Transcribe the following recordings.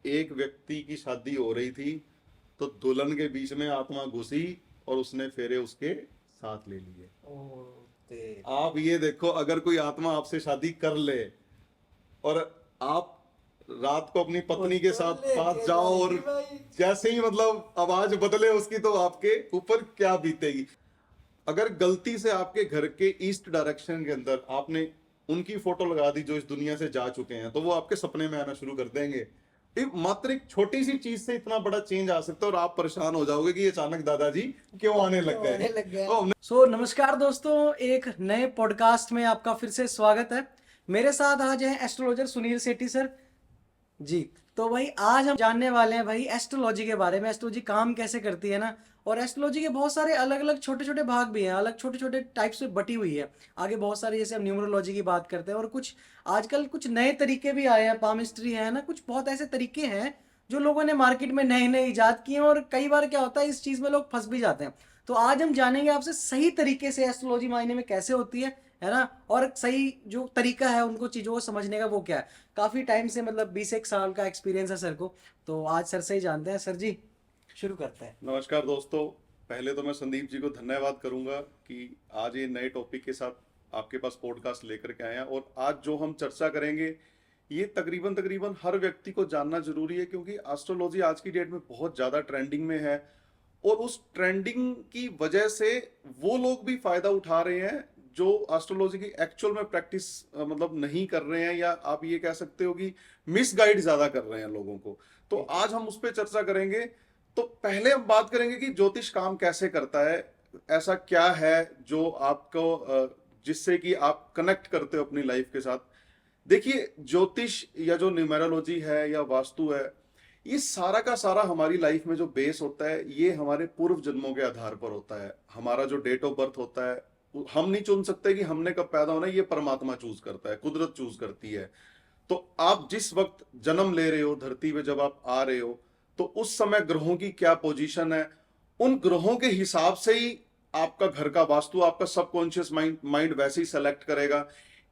एक व्यक्ति की शादी हो रही थी, तो दुल्हन के बीच में आत्मा घुसी और उसने फेरे उसके साथ ले लिए। ओ तेरी। आप ये देखो, अगर कोई आत्मा आपसे शादी कर ले और आप रात को अपनी वो पत्नी के तो साथ पास लेके जाओ और जाएगी भाई। जैसे ही मतलब आवाज बदले उसकी, तो आपके ऊपर क्या बीतेगी। अगर गलती से आपके घर के ईस्ट डायरेक्शन के अंदर आपने उनकी फोटो लगा दी जो इस दुनिया से जा चुके हैं, तो वो आपके सपने में आना शुरू कर देंगे। मात्र एक छोटी सी चीज से इतना बड़ा चेंज आ सकता है और आप परेशान हो जाओगे कि अचानक दादाजी क्यों आने लग क्यों गए। आने लग गया। तो हमने नमस्कार दोस्तों, एक नए पॉडकास्ट में आपका फिर से स्वागत है। मेरे साथ आज हैं एस्ट्रोलॉजर सुनील सेठी सर जी। तो भाई आज हम जानने वाले हैं भाई एस्ट्रोलॉजी के बारे में, एस्ट्रोलॉजी काम कैसे करती है ना। और एस्ट्रोलॉजी के बहुत सारे अलग अलग छोटे छोटे भाग भी हैं, अलग छोटे छोटे टाइप्स में बटी हुई है। आगे बहुत सारे, जैसे हम न्यूमरोलॉजी की बात करते हैं, और कुछ आजकल कुछ नए तरीके भी आए हैं, पामिस्ट्री है ना, कुछ बहुत ऐसे तरीके हैं जो लोगों ने मार्केट में नए नए इजाद किए हैं। और कई बार क्या होता है, इस चीज़ में लोग फंस भी जाते हैं। तो आज हम जानेंगे आपसे सही तरीके से एस्ट्रोलॉजी मायने में कैसे होती है ना। और सही जो तरीका है उनको चीज़ों को समझने का वो क्या है। काफ़ी टाइम से, मतलब 20 एक साल का एक्सपीरियंस है सर को। तो आज सर से ही जानते हैं। सर जी, शुरू करते हैं। नमस्कार दोस्तों। पहले तो मैं संदीप जी को धन्यवाद करूंगा कि आज ये नए टॉपिक के साथ आपके पास पॉडकास्ट लेकर के आए हैं। और आज जो हम चर्चा करेंगे, ये तकरीबन तकरीबन हर व्यक्ति को जानना जरूरी है, क्योंकि एस्ट्रोलॉजी आज की डेट में बहुत ज़्यादा ट्रेंडिंग में है। और उस ट्रेंडिंग की वजह से वो लोग भी फायदा उठा रहे हैं जो एस्ट्रोलॉजी की एक्चुअल में प्रैक्टिस मतलब नहीं कर रहे हैं, या आप ये कह सकते हो कि मिसगाइड ज्यादा कर रहे हैं लोगों को। तो आज हम उस पर चर्चा करेंगे। तो पहले हम बात करेंगे कि ज्योतिष काम कैसे करता है, ऐसा क्या है जो आपको जिससे कि आप कनेक्ट करते हो अपनी लाइफ के साथ। देखिए, ज्योतिष या जो न्यूमेरोलॉजी है या वास्तु है, ये सारा का सारा हमारी लाइफ में जो बेस होता है, ये हमारे पूर्व जन्मों के आधार पर होता है। हमारा जो डेट ऑफ बर्थ होता है, हम नहीं चुन सकते कि हमने कब पैदा होना है, ये परमात्मा चूज करता है, कुदरत चूज करती है। तो आप जिस वक्त जन्म ले रहे हो धरती पे, जब आप आ रहे हो, तो उस समय ग्रहों की क्या पोजीशन है, उन ग्रहों के हिसाब से ही आपका घर का वास्तु, आपका सबकॉन्शियस माइंड माइंड वैसे ही सेलेक्ट करेगा।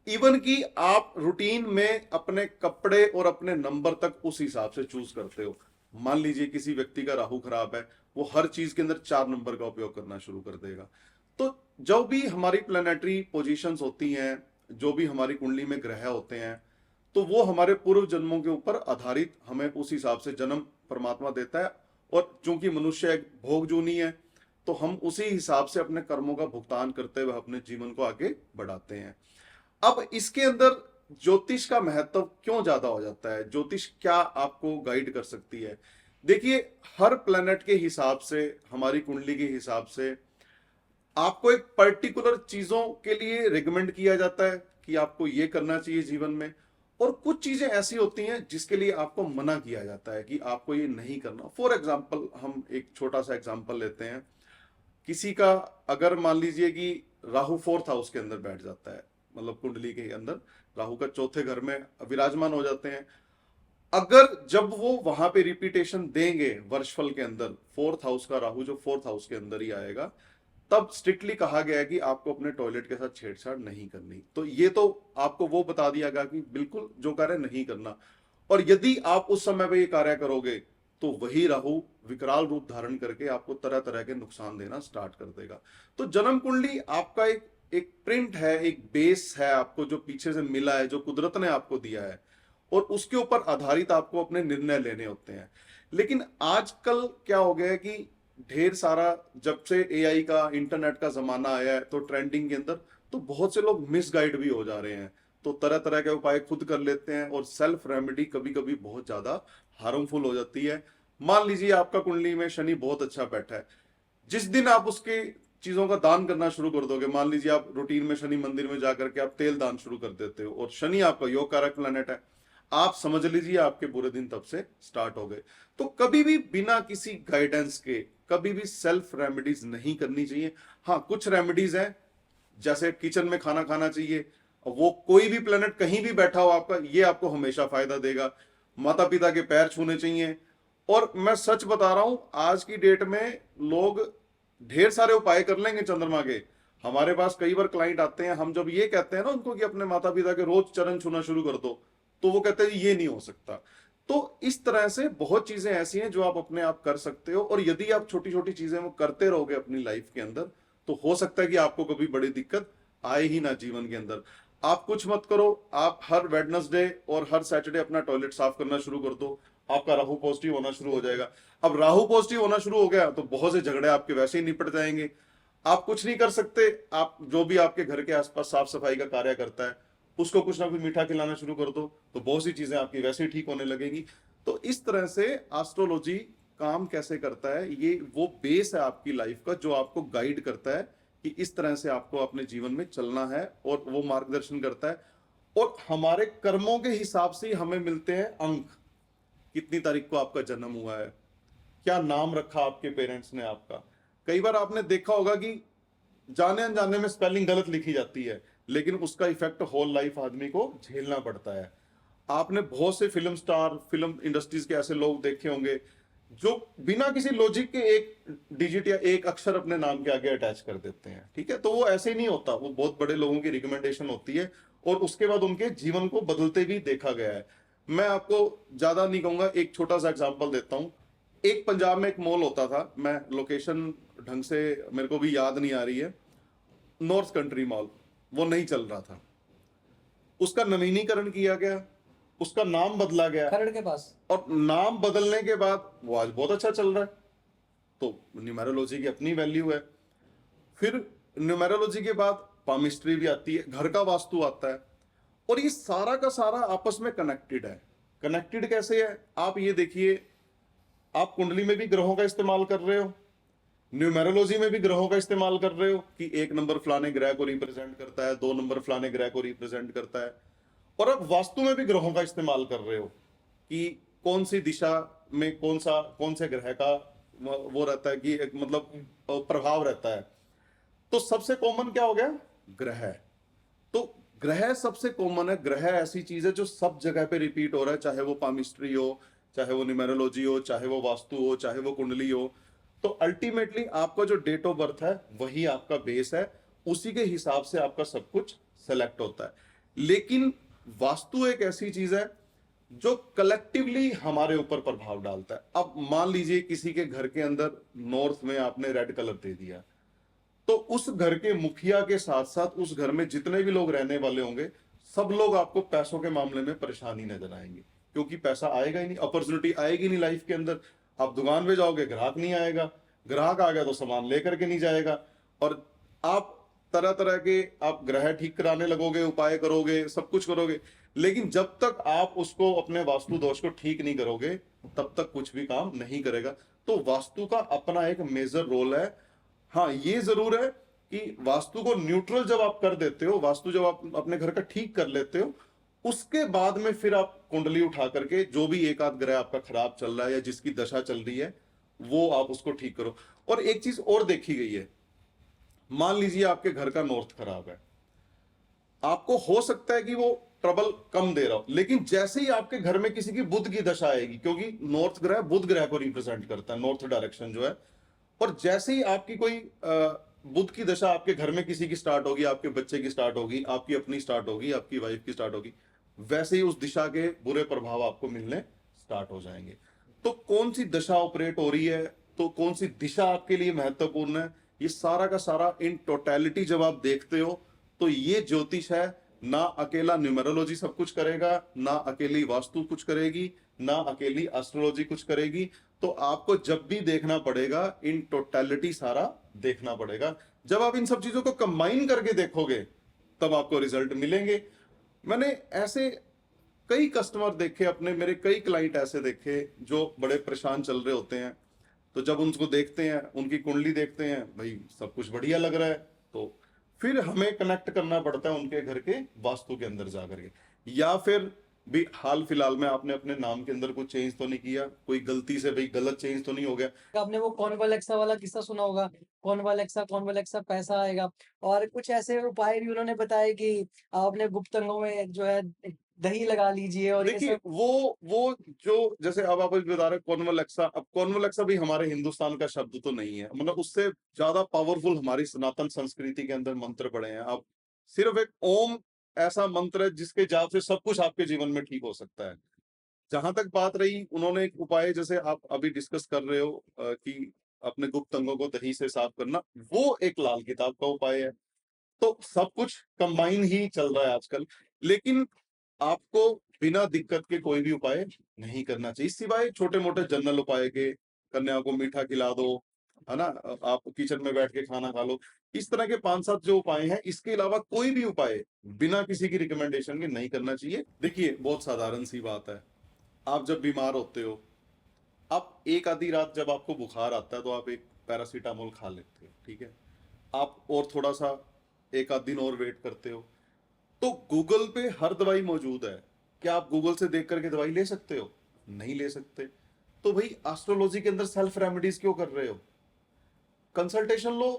इवन कि आप रूटीन में अपने कपड़े और अपने नंबर तक उस हिसाब से चूज करते हो। मान लीजिए किसी व्यक्ति का राहु खराब है, वो हर चीज के अंदर 4 नंबर का उपयोग करना शुरू कर देगा। तो जो भी हमारी प्लानिटरी पोजीशंस होती हैं, जो भी हमारी कुंडली में ग्रह होते हैं, तो वो हमारे पूर्व जन्मों के ऊपर आधारित हमें उस हिसाब से जन्म परमात्मा देता है। और चूंकि मनुष्य एक भोगजूनी है, तो हम उसी हिसाब से अपने कर्मों का भुगतान करते हुए अपने जीवन को आगे बढ़ाते हैं। अब इसके अंदर ज्योतिष का महत्व क्यों ज्यादा हो जाता है, ज्योतिष क्या आपको गाइड कर सकती है। देखिए, हर प्लेनेट के हिसाब से, हमारी कुंडली के हिसाब से आपको एक पर्टिकुलर चीजों के लिए रिकमेंड किया जाता है कि आपको ये करना चाहिए जीवन में। और कुछ चीजें ऐसी होती हैं जिसके लिए आपको मना किया जाता है कि आपको ये नहीं करना। फॉर एग्जाम्पल, हम एक छोटा सा एग्जाम्पल लेते हैं। किसी का अगर मान लीजिए कि राहु फोर्थ हाउस के अंदर बैठ जाता है, मतलब कुंडली के अंदर राहु का चौथे घर में विराजमान हो जाते हैं। अगर जब वो वहां पे रिपीटेशन देंगे वर्षफल के अंदर, फोर्थ हाउस का राहु जो फोर्थ हाउस के अंदर ही आएगा, तब स्ट्रिक्टली कहा गया है कि आपको अपने टॉयलेट के साथ छेड़छाड़ नहीं करनी। तो ये तो आपको वो बता दिया गया कि बिल्कुल जो कार्य नहीं करना। और यदि आप उस समय पे ये कार्य करोगे, तो वही राहु विकराल रूप धारण करके आपको तरह तरह के नुकसान देना स्टार्ट कर देगा। तो जन्म कुंडली आपका एक एक प्रिंट है, एक बेस है आपको जो पीछे से मिला है, जो कुदरत ने आपको दिया है, और उसके ऊपर आधारित आपको अपने निर्णय लेने होते हैं। लेकिन आजकल क्या हो गया है कि ढेर सारा, जब से एआई का, इंटरनेट का जमाना आया है, तो ट्रेंडिंग के अंदर तो बहुत से लोग मिसगाइड भी हो जा रहे हैं। तो तरह तरह के उपाय खुद कर लेते हैं, और सेल्फ रेमेडी कभी कभी बहुत ज्यादा हार्मफुल हो जाती है। मान लीजिए आपका कुंडली में शनि बहुत अच्छा बैठा है, जिस दिन आप उसके चीजों का दान करना शुरू कर दोगे, मान लीजिए आप रूटीन में शनि मंदिर में जाकर के आप तेल दान शुरू कर देते हो, और शनि आपका योग कारक प्लैनेट है, आप समझ लीजिए आपके बुरे दिन तब से स्टार्ट हो गए। तो कभी भी बिना किसी गाइडेंस के कभी भी सेल्फ रेमेडीज नहीं करनी चाहिए। हाँ, कुछ रेमेडीज हैं, जैसे किचन में खाना खाना चाहिए, वो कोई भी प्लेनेट कहीं भी बैठा हो आपका, ये आपको हमेशा फायदा देगा। माता पिता के पैर छूने चाहिए। और मैं सच बता रहा हूं, आज की डेट में लोग ढेर सारे उपाय कर लेंगे चंद्रमा के। हमारे पास कई बार क्लाइंट आते हैं, हम जब ये कहते हैं ना उनको कि अपने माता पिता के रोज चरण छूना शुरू कर दो, तो वो कहते हैं ये नहीं हो सकता। तो इस तरह से बहुत चीजें ऐसी हैं जो आप अपने आप कर सकते हो, और यदि आप छोटी छोटी चीजें वो करते रहोगे अपनी लाइफ के अंदर, तो हो सकता है कि आपको कभी बड़ी दिक्कत आए ही ना जीवन के अंदर। आप कुछ मत करो, आप हर वेडनेसडे और हर सैटरडे अपना टॉयलेट साफ करना शुरू कर दो, आपका राहु पॉजिटिव होना शुरू हो जाएगा। अब राहु पॉजिटिव होना शुरू हो गया तो बहुत से झगड़े आपके वैसे ही निपट जाएंगे। आप कुछ नहीं कर सकते, आप जो भी आपके घर के आसपास साफ सफाई का कार्य करता है उसको कुछ ना कुछ मीठा खिलाना शुरू कर दो, तो बहुत सी चीजें आपकी वैसे ही ठीक होने लगेगी। तो इस तरह से एस्ट्रोलॉजी काम कैसे करता है, ये वो बेस है आपकी लाइफ का जो आपको गाइड करता है कि इस तरह से आपको अपने जीवन में चलना है, और वो मार्गदर्शन करता है। और हमारे कर्मों के हिसाब से ही हमें मिलते हैं अंक, कितनी तारीख को आपका जन्म हुआ है, क्या नाम रखा आपके पेरेंट्स ने आपका। कई बार आपने देखा होगा कि जाने अनजाने में स्पेलिंग गलत लिखी जाती है, लेकिन उसका इफेक्ट होल लाइफ आदमी को झेलना पड़ता है। आपने बहुत से फिल्म स्टार, फिल्म इंडस्ट्रीज के ऐसे लोग देखे होंगे जो बिना किसी लॉजिक के एक डिजिट या एक अक्षर अपने नाम के आगे अटैच कर देते हैं, ठीक है। तो वो ऐसे नहीं होता, वो बहुत बड़े लोगों की रिकमेंडेशन होती है, और उसके बाद उनके जीवन को बदलते भी देखा गया है। मैं आपको ज्यादा नहीं कहूंगा, एक छोटा सा एग्जांपल देता हूं। एक पंजाब में एक मॉल होता था, मैं लोकेशन ढंग से मेरे को भी याद नहीं आ रही है, नॉर्थ कंट्री मॉल, वो नहीं चल रहा था, उसका नवीनीकरण किया गया, उसका नाम बदला गया, खरड़ के पास। और नाम बदलने के बाद वो आज बहुत अच्छा चल रहा है। तो न्यूमेरोलॉजी की अपनी वैल्यू है। फिर न्यूमेरोलॉजी के बाद पामिस्ट्री भी आती है, घर का वास्तु आता है, और ये सारा का सारा आपस में कनेक्टेड है। कनेक्टेड कैसे है, आप ये देखिए, आप कुंडली में भी ग्रहों का इस्तेमाल कर रहे हो, न्यूमेरोलॉजी में भी ग्रहों का इस्तेमाल कर रहे हो कि एक नंबर फलाने ग्रह को रिप्रेजेंट करता है, 2 नंबर फलाने ग्रह को रिप्रेजेंट करता है, और अब वास्तु में भी ग्रहों का इस्तेमाल कर रहे हो कि कौन सी दिशा में कौन से ग्रह का वो रहता है कि एक मतलब प्रभाव रहता है। तो सबसे कॉमन क्या हो गया, ग्रह। तो ग्रह सबसे कॉमन है, ग्रह ऐसी चीज है जो सब जगह पे रिपीट हो रहा है, चाहे वो पामिस्ट्री हो, चाहे वो न्यूमेरोलॉजी हो, चाहे वो वास्तु हो, चाहे वो कुंडली हो। तो अल्टीमेटली आपका जो डेट ऑफ बर्थ है वही आपका बेस है, उसी के हिसाब से आपका सब कुछ सेलेक्ट होता है। लेकिन वास्तु एक ऐसी चीज है जो कलेक्टिवली हमारे ऊपर प्रभाव डालता है। अब मान लीजिए किसी के घर के अंदर नॉर्थ में आपने रेड कलर दे दिया, तो उस घर के मुखिया के साथ साथ उस घर में जितने भी लोग रहने वाले होंगे, सब लोग आपको पैसों के मामले में परेशानी नजर आएंगे, क्योंकि पैसा आएगा ही नहीं, अपॉर्चुनिटी आएगी नहीं लाइफ के अंदर। आप दुकान पे जाओगे, ग्राहक नहीं आएगा, ग्राहक आ गया तो सामान लेकर के नहीं जाएगा, और आप तरह तरह के आप ग्रह ठीक कराने लगोगे, उपाय करोगे, सब कुछ करोगे, लेकिन जब तक आप उसको अपने वास्तु दोष को ठीक नहीं करोगे तब तक कुछ भी काम नहीं करेगा। तो वास्तु का अपना एक मेजर रोल है। हाँ, ये जरूर है कि वास्तु को न्यूट्रल जब आप कर देते हो, वास्तु जब आप अपने घर का ठीक कर लेते हो, उसके बाद में फिर आप कुंडली उठा करके जो भी एक आध ग्रह आपका खराब चल रहा है या जिसकी दशा चल रही है वो आप उसको ठीक करो। और एक चीज और देखी गई है, मान लीजिए आपके घर का नॉर्थ खराब है, आपको हो सकता है कि वो ट्रबल कम दे रहा हो, लेकिन जैसे ही आपके घर में किसी की बुध की दशा आएगी, क्योंकि नॉर्थ ग्रह बुध ग्रह को रिप्रेजेंट करता है, नॉर्थ डायरेक्शन जो है, और जैसे ही आपकी कोई बुध की दशा आपके घर में किसी की स्टार्ट होगी, आपके बच्चे की स्टार्ट होगी, आपकी अपनी स्टार्ट होगी, आपकी वाइफ की स्टार्ट होगी, वैसे ही उस दिशा के बुरे प्रभाव आपको मिलने स्टार्ट हो जाएंगे। तो कौन सी दशा ऑपरेट हो रही है, तो कौन सी दिशा आपके लिए महत्वपूर्ण है, ये सारा का सारा इन टोटलिटी जब आप देखते हो, तो ये ज्योतिष है। ना अकेला न्यूमेरोलॉजी सब कुछ करेगा, ना अकेली वास्तु कुछ करेगी, ना अकेली एस्ट्रोलॉजी कुछ करेगी। तो आपको जब भी देखना पड़ेगा, इन टोटलिटी सारा देखना पड़ेगा। जब आप इन सब चीजों को कंबाइन करके देखोगे तब आपको रिजल्ट मिलेंगे। मैंने ऐसे कई कस्टमर देखे अपने, मेरे कई क्लाइंट ऐसे देखे जो बड़े परेशान चल रहे होते हैं, तो जब उनको देखते हैं, उनकी कुंडली देखते हैं, भाई सब कुछ बढ़िया लग रहा है, तो फिर हमें कनेक्ट करना पड़ता है उनके घर के वास्तु के अंदर जाकर के। या फिर भी हाल फिलहाल में आपने अपने नाम के अंदर कुछ चेंज तो नहीं किया, कोई गलती से भाई गलत चेंज तो नहीं हो गया। आपने वो कॉन्वालेक्सा वाला किस्सा सुना होगा, कॉन्वालेक्सा पैसा आएगा। और कुछ ऐसे उपाय भी उन्होंने बताए कि आपने गुप्त अंगों में जो है दही लगा लीजिए, और ये देखिए सब। वो जो जैसे अब आप बता रहे कॉन्वलेक्सा, अब कॉन्वलेक्सा भी हमारे हिंदुस्तान का शब्द तो नहीं है, मतलब उससे ज्यादा पावरफुल हमारी सनातन संस्कृति के अंदर मंत्र पड़े हैं। अब सिर्फ एक ओम ऐसा मंत्र है जिसके जाप से सब कुछ आपके जीवन में ठीक हो सकता है। जहां तक बात रही, उन्होंने एक उपाय जैसे आप अभी डिस्कस कर रहे हो कि अपने गुप्त अंगों को दही से साफ करना, वो एक लाल किताब का उपाय है। तो सब कुछ कंबाइन ही चल रहा है आजकल, लेकिन आपको बिना दिक्कत के कोई भी उपाय नहीं करना चाहिए, सिवाय छोटे मोटे जनरल उपाय के। कन्या को मीठा खिला दो, है ना, आप किचन में बैठ के खाना खा लो, इस तरह के 5-7 जो उपाय हैं, इसके अलावा कोई भी उपाय बिना किसी की रिकमेंडेशन के नहीं करना चाहिए। देखिए, बहुत साधारण सी बात है, आप जब बीमार होते हो, आप एक आधी रात जब आपको बुखार आता है तो आप एक पैरासीटामोल खा लेते हो, ठीक है, आप और थोड़ा सा एक आध दिन और वेट करते हो, तो गूगल पे हर दवाई मौजूद है। क्या आप गूगल से देख करके दवाई ले सकते हो? नहीं ले सकते। तो भाई एस्ट्रोलॉजी के अंदर सेल्फ रेमेडीज क्यों कर रहे हो? कंसल्टेशन लो,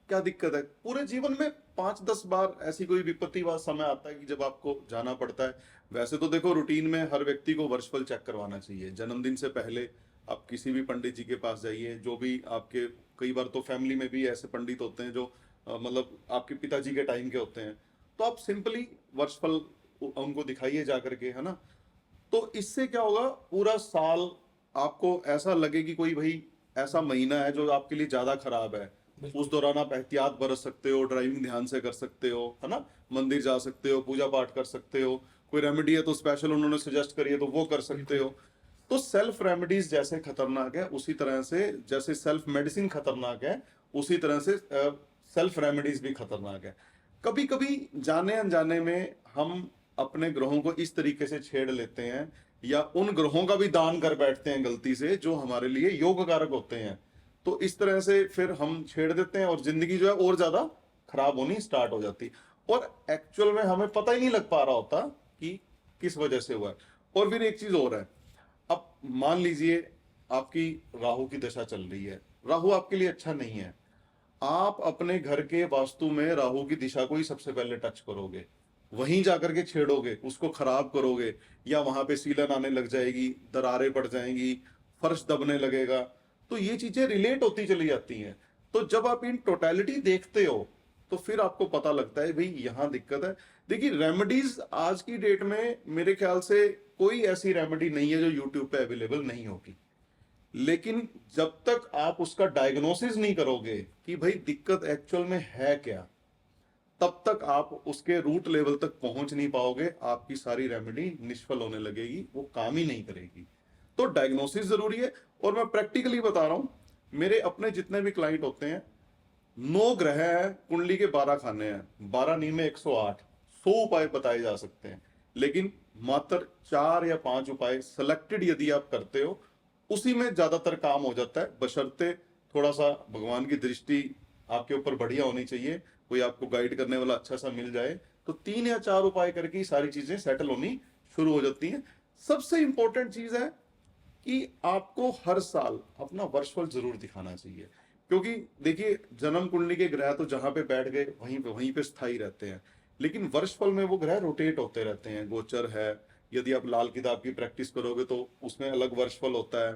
क्या दिक्कत है? पूरे जीवन में 5-10 बार ऐसी कोई विपत्ति वाला समय आता है कि जब आपको जाना पड़ता है। वैसे तो देखो, रूटीन में हर व्यक्ति को वर्चुअल चेक करवाना चाहिए। जन्मदिन से पहले आप किसी भी पंडित जी के पास जाइए, जो भी आपके, कई बार तो फैमिली में भी ऐसे पंडित होते हैं जो मतलब आपके पिताजी के टाइम के होते हैं, तो आप सिंपली वर्चुअल उनको दिखाइए जा करके, है ना। तो इससे क्या होगा, पूरा साल आपको ऐसा लगे कि कोई भाई ऐसा महीना है जो आपके लिए ज्यादा खराब है। उस दौरान आप एहतियात बरत सकते हो, ड्राइविंग ध्यान से कर सकते हो, है ना, मंदिर जा सकते हो, पूजा पाठ कर सकते हो, कोई रेमेडी है तो स्पेशल उन्होंने सजेस्ट करी है तो वो कर सकते हो। तो सेल्फ रेमेडीज जैसे खतरनाक है, उसी तरह से जैसे सेल्फ मेडिसिन खतरनाक है, उसी तरह से सेल्फ रेमेडीज भी खतरनाक है। कभी कभी जाने अनजाने में हम अपने ग्रहों को इस तरीके से छेड़ लेते हैं, या उन ग्रहों का भी दान कर बैठते हैं गलती से, जो हमारे लिए योग कारक होते हैं। तो इस तरह से फिर हम छेड़ देते हैं और जिंदगी जो है और ज्यादा खराब होनी स्टार्ट हो जाती, और एक्चुअल में हमें पता ही नहीं लग पा रहा होता कि किस वजह से हुआ है। और फिर एक चीज और है, अब मान लीजिए आपकी राहु की दशा चल रही है, राहु आपके लिए अच्छा नहीं है, आप अपने घर के वास्तु में राहु की दिशा को ही सबसे पहले टच करोगे, वहीं जाकर के छेड़ोगे, उसको खराब करोगे, या वहां पे सीलन आने लग जाएगी, दरारें पड़ जाएंगी, फर्श दबने लगेगा, तो ये चीजें रिलेट होती चली जाती हैं। तो जब आप इन टोटलिटी देखते हो तो फिर आपको पता लगता है भाई यहां दिक्कत है। देखिए, रेमेडीज आज की डेट में मेरे ख्याल से कोई ऐसी रेमेडी नहीं है जो यूट्यूब पे अवेलेबल नहीं होगी, लेकिन जब तक आप उसका डायग्नोसिस नहीं करोगे कि भाई दिक्कत एक्चुअल में है क्या, तब तक आप उसके रूट लेवल तक पहुंच नहीं पाओगे, आपकी सारी रेमेडी निष्फल होने लगेगी, वो काम ही नहीं करेगी। तो डायग्नोसिस जरूरी है। और मैं प्रैक्टिकली बता रहा हूं, मेरे अपने जितने भी क्लाइंट होते हैं, 9 ग्रह है, कुंडली के 12 खाने हैं, 12 नी में 108, 100 उपाय बताए जा सकते हैं, लेकिन मात्र 4 या 5 उपाय सिलेक्टेड यदि आप करते हो, उसी में ज्यादातर काम हो जाता है, बशर्ते थोड़ा सा भगवान की दृष्टि आपके ऊपर बढ़िया होनी चाहिए, कोई आपको गाइड करने वाला अच्छा सा मिल जाए, तो 3 या 4 उपाय करके ही सारी चीजें सेटल होनी शुरू हो जाती हैं। सबसे इंपॉर्टेंट चीज है कि आपको हर साल अपना वर्चुअल जरूर दिखाना चाहिए, क्योंकि देखिए, जन्म कुंडली के ग्रह तो जहां पे बैठ गए वहीं पे स्थायी रहते हैं, लेकिन वर्षफल में वो ग्रह रोटेट होते रहते हैं। गोचर है, यदि आप लाल किताब की प्रैक्टिस करोगे तो उसमें अलग वर्षफल होता है,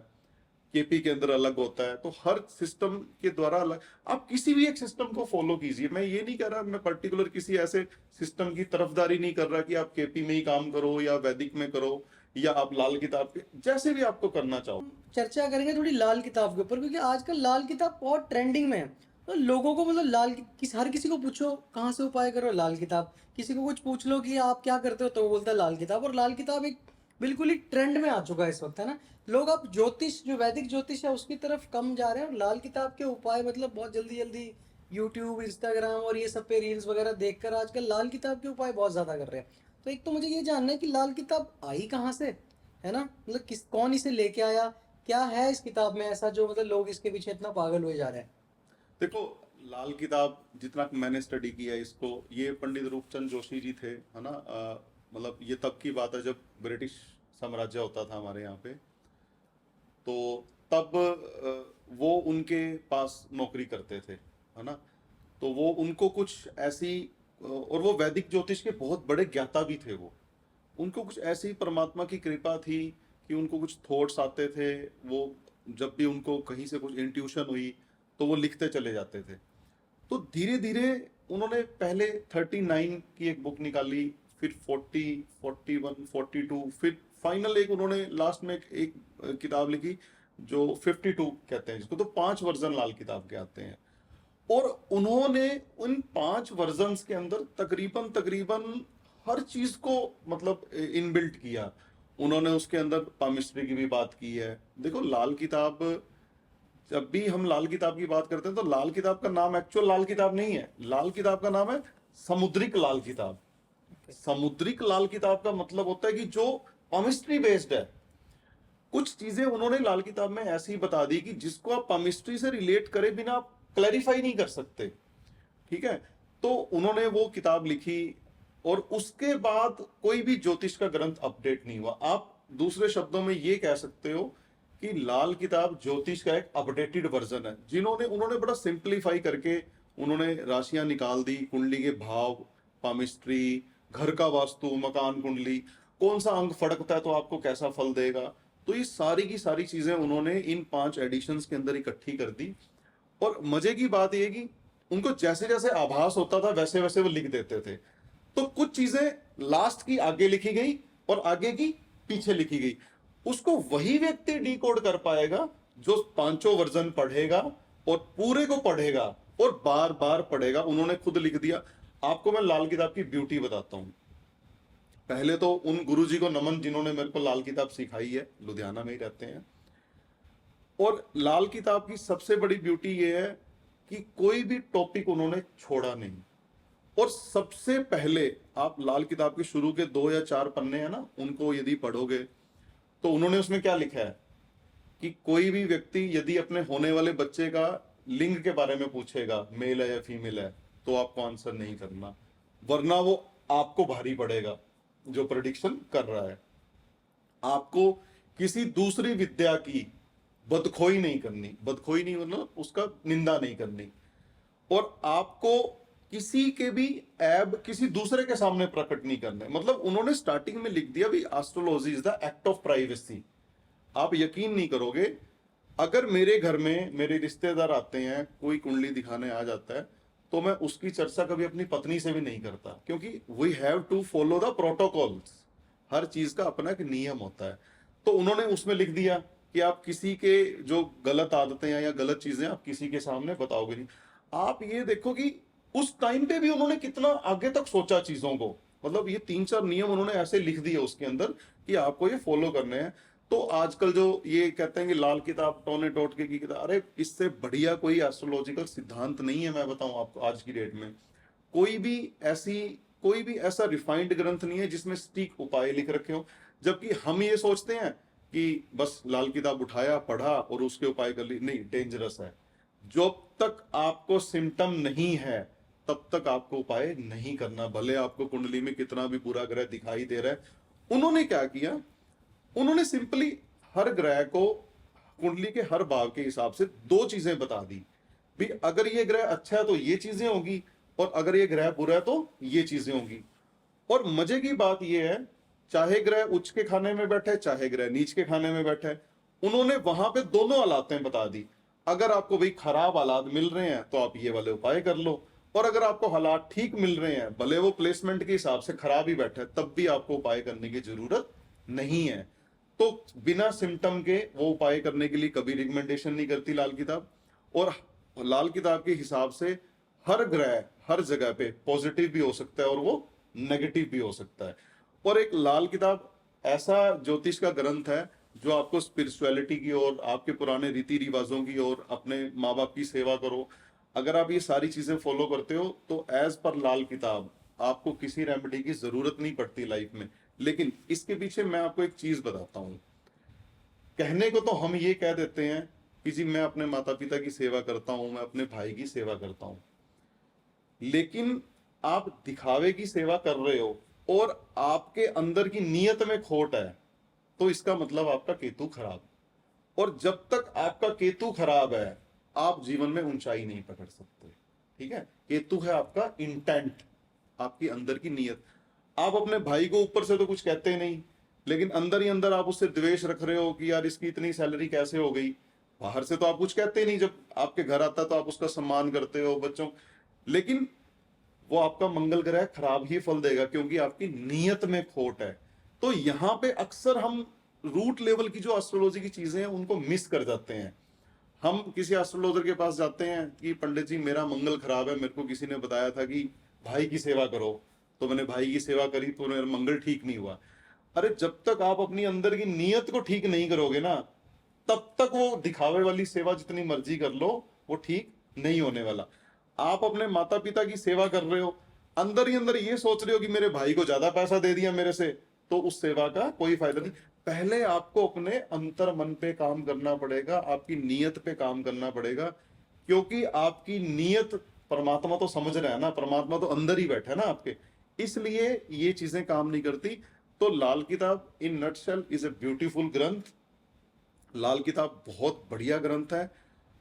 केपी के अंदर अलग होता है, तो हर सिस्टम के द्वारा अलग। आप किसी भी एक सिस्टम को फॉलो कीजिए, मैं ये नहीं कह रहा, मैं पर्टिकुलर किसी ऐसे सिस्टम की तरफदारी नहीं कर रहा कि आप केपी में ही काम करो या वैदिक में करो या आप लाल किताब के, जैसे भी आपको करना चाहो। चर्चा करेंगे थोड़ी लाल किताब के ऊपर, क्योंकि आजकल लाल किताब बहुत ट्रेंडिंग में है। तो लोगों को मतलब हर किसी को पूछो कहाँ से उपाय करो, लाल किताब। किसी को कुछ पूछ लो कि आप क्या करते हो, तो वो बोलता है लाल किताब। और लाल किताब एक बिल्कुल ही ट्रेंड में आ चुका है इस वक्त, है ना। लोग अब ज्योतिष, जो वैदिक ज्योतिष है उसकी तरफ कम जा रहे हैं, और लाल किताब के उपाय मतलब बहुत जल्दी जल्दी यूट्यूब, इंस्टाग्राम और ये सब पे रील्स वगैरह देखकर आजकल लाल किताब के उपाय बहुत ज़्यादा कर रहे हैं। तो एक तो मुझे ये जानना है कि लाल किताब आई कहाँ से, है ना, मतलब कौन इसे लेके आया, क्या है इस किताब में ऐसा जो मतलब लोग इसके पीछे इतना पागल हुए जा रहे हैं। देखो, लाल किताब जितना मैंने स्टडी किया इसको, ये पंडित रूपचंद जोशी जी थे, है ना, मतलब ये तब की बात है जब ब्रिटिश साम्राज्य होता था हमारे यहाँ पे, तो तब वो उनके पास नौकरी करते थे, है ना। तो वो उनको कुछ ऐसी, और वो वैदिक ज्योतिष के बहुत बड़े ज्ञाता भी थे, वो उनको कुछ ऐसी परमात्मा की कृपा थी कि उनको कुछ थॉट्स आते थे, वो जब भी उनको कहीं से कुछ इंट्यूशन हुई तो वो लिखते चले जाते थे। तो धीरे धीरे उन्होंने पहले 39 की एक बुक निकाली, फिर 40, 41, 42, फिर फाइनल एक उन्होंने लास्ट में एक किताब लिखी जो 52 कहते हैं जिसको, तो 5 वर्जन लाल किताब के आते हैं। और उन्होंने उन 5 वर्जन्स के अंदर तकरीबन तकरीबन हर चीज को मतलब इनबिल्ट किया। उन्होंने उसके अंदर पामिस्ट्री की भी बात की है। देखो लाल किताब, जब भी हम लाल किताब की बात करते हैं तो लाल किताब का नाम एक्चुअल लाल किताब नहीं है, लाल किताब का नाम है समुद्रिक लाल किताब। समुद्रिक लाल किताब का मतलब होता है कि जो पामिस्ट्री बेस्ड है। कुछ चीजें उन्होंने लाल किताब में ऐसी बता दी कि जिसको आप पामिस्ट्री से रिलेट करे बिना आप क्लैरिफाई नहीं कर सकते, ठीक है। तो उन्होंने वो किताब लिखी और उसके बाद कोई भी ज्योतिष का ग्रंथ अपडेट नहीं हुआ। आप दूसरे शब्दों में ये कह सकते हो कि लाल किताब ज्योतिष का एक अपडेटेड वर्जन है, जिन्होंने उन्होंने बड़ा सिंपलीफाई करके उन्होंने राशियां निकाल दी, कुंडली के भाव, पामिस्ट्री, घर का वास्तु, मकान कुंडली, कौन सा अंग फड़कता है तो आपको कैसा फल देगा। तो ये सारी की सारी चीजें उन्होंने इन 5 एडिशंस के अंदर इकट्ठी कर दी। और मजे की बात यह कि उनको जैसे जैसे आभास होता था वैसे वैसे वो लिख देते थे। तो कुछ चीजें लास्ट की आगे लिखी गई और आगे की पीछे लिखी गई। उसको वही व्यक्ति डिकोड कर पाएगा जो 5 वर्जन पढ़ेगा और पूरे को पढ़ेगा और बार बार पढ़ेगा। उन्होंने खुद लिख दिया। आपको मैं लाल किताब की ब्यूटी बताता हूं। पहले तो उन गुरुजी को नमन जिन्होंने मेरे को लाल किताब सिखाई है, लुधियाना में ही रहते हैं। और लाल किताब की सबसे बड़ी ब्यूटी ये है कि कोई भी टॉपिक उन्होंने छोड़ा नहीं। और सबसे पहले आप लाल किताब के शुरू के 2 या 4 पन्ने हैं ना, उनको यदि पढ़ोगे तो उन्होंने उसमें क्या लिखा है कि कोई भी व्यक्ति यदि अपने होने वाले बच्चे का लिंग के बारे में पूछेगा, मेल है या फीमेल है, तो आपको आंसर नहीं करना, वरना वो आपको भारी पड़ेगा जो प्रेडिक्शन कर रहा है। आपको किसी दूसरी विद्या की बदखोई नहीं करनी, बदखोई नहीं मतलब उसका निंदा नहीं करनी। और आपको किसी के भी ऐब किसी दूसरे के सामने प्रकट नहीं करने। मतलब उन्होंने स्टार्टिंग में लिख दिया भी astrology is the act of privacy. आप यकीन नहीं करोगे, अगर मेरे घर में मेरे रिश्तेदार आते हैं, कोई कुंडली दिखाने आ जाता है, तो मैं उसकी चर्चा कभी अपनी पत्नी से भी नहीं करता, क्योंकि we have to follow the protocols. हर चीज का अपना एक नियम होता है। तो उन्होंने उसमें लिख दिया कि आप किसी के जो गलत आदतें हैं या गलत चीजें आप किसी के सामने बताओगे नहीं। आप ये देखो कि उस टाइम पे भी उन्होंने कितना आगे तक सोचा चीजों को। मतलब ये 3-4 नियम उन्होंने ऐसे लिख दिए उसके अंदर कि आपको ये फॉलो करने हैं। तो आजकल जो ये कहते हैं कि लाल किताब टोने टोटके की किताब, अरे इससे बढ़िया कोई एस्ट्रोलॉजिकल सिद्धांत नहीं है। मैं बताऊं आपको आज की डेट में कोई भी ऐसा रिफाइंड ग्रंथ नहीं है जिसमें सटीक उपाय लिख रखे हो। जबकि हम ये सोचते हैं कि बस लाल किताब उठाया, पढ़ा और उसके उपाय कर ली। नहीं, डेंजरस है। जब तक आपको सिम्टम नहीं है तब तक आपको उपाय नहीं करना, भले आपको कुंडली में कितना भी बुरा ग्रह दिखाई दे रहा है। उन्होंने क्या किया, उन्होंने सिंपली हर ग्रह को कुंडली के हर भाव के हिसाब से 2 चीजें बता दी भी, अगर ये ग्रह अच्छा है तो ये चीजें होगी और अगर ये ग्रह बुरा है तो ये चीजें होंगी। और मजे की बात ये है, चाहे ग्रह उच्च के खाने में बैठे चाहे ग्रह नीच के खाने में बैठे, उन्होंने वहां पे दोनों हालातें बता दी। अगर आपको भाई खराब हालात मिल रहे हैं तो आप ये वाले उपाय कर लो, और अगर आपको हालात ठीक मिल रहे हैं, भले वो प्लेसमेंट के हिसाब से खराब ही बैठे, तब भी आपको उपाय करने की जरूरत नहीं है। तो बिना सिम्टम के वो उपाय करने के लिए कभी रिकमेंडेशन नहीं करती लाल किताब। और लाल किताब के हिसाब से हर ग्रह हर जगह पे पॉजिटिव भी हो सकता है और वो नेगेटिव भी हो सकता है। और एक लाल किताब ऐसा ज्योतिष का ग्रंथ है जो आपको स्पिरिचुअलिटी की ओर, आपके पुराने रीति रिवाजों की ओर, अपने माँ बाप की सेवा करो। अगर आप ये सारी चीजें फॉलो करते हो तो एज पर लाल किताब आपको किसी रेमेडी की जरूरत नहीं पड़ती लाइफ में। लेकिन इसके पीछे मैं आपको एक चीज बताता हूं। कहने को तो हम ये कह देते हैं कि जी मैं अपने माता पिता की सेवा करता हूं, मैं अपने भाई की सेवा करता हूं, लेकिन आप दिखावे की सेवा कर रहे हो और आपके अंदर की नीयत में खोट है, तो इसका मतलब आपका केतु खराब। और जब तक आपका केतु खराब है आप जीवन में ऊंचाई नहीं पकड़ सकते। ठीक है, केतु है आपका इंटेंट, आपकी अंदर की नीयत। आप अपने भाई को ऊपर से तो कुछ कहते नहीं, लेकिन अंदर ही अंदर आप उससे द्वेष रख रहे हो कि यार इसकी इतनी सैलरी कैसे हो गई। बाहर से तो आप कुछ कहते नहीं, जब आपके घर आता तो आप उसका सम्मान करते हो बच्चों, लेकिन वो आपका मंगल ग्रह खराब ही फल देगा क्योंकि आपकी नीयत में खोट है। तो यहाँ पे अक्सर हम रूट लेवल की जो एस्ट्रोलॉजी की चीजें हैं उनको मिस कर जाते हैं। हम किसी एस्ट्रोलॉजर के पास जाते हैं कि पंडित जी मेरा मंगल खराब है, मेरे को किसी ने बताया था कि भाई की सेवा करो, तो मैंने भाई की सेवा करी तो मेरा मंगल ठीक नहीं हुआ। अरे जब तक आप अपनी अंदर की नीयत को ठीक नहीं करोगे ना, तब तक वो दिखावे वाली सेवा जितनी मर्जी कर लो वो ठीक नहीं होने वाला। आप अपने माता पिता की सेवा कर रहे हो, अंदर ही अंदर ये सोच रहे हो कि मेरे भाई को ज्यादा पैसा दे दिया मेरे से, तो उस सेवा का कोई फायदा नहीं। पहले आपको अपने अंतर मन पे काम करना पड़ेगा, आपकी नीयत पे काम करना पड़ेगा, क्योंकि आपकी नीयत, परमात्मा तो समझ रहा है ना, परमात्मा तो अंदर ही बैठा है ना आपके, इसलिए ये चीजें काम नहीं करती। तो लाल किताब in nutshell is a beautiful ग्रंथ। लाल किताब बहुत बढ़िया ग्रंथ है,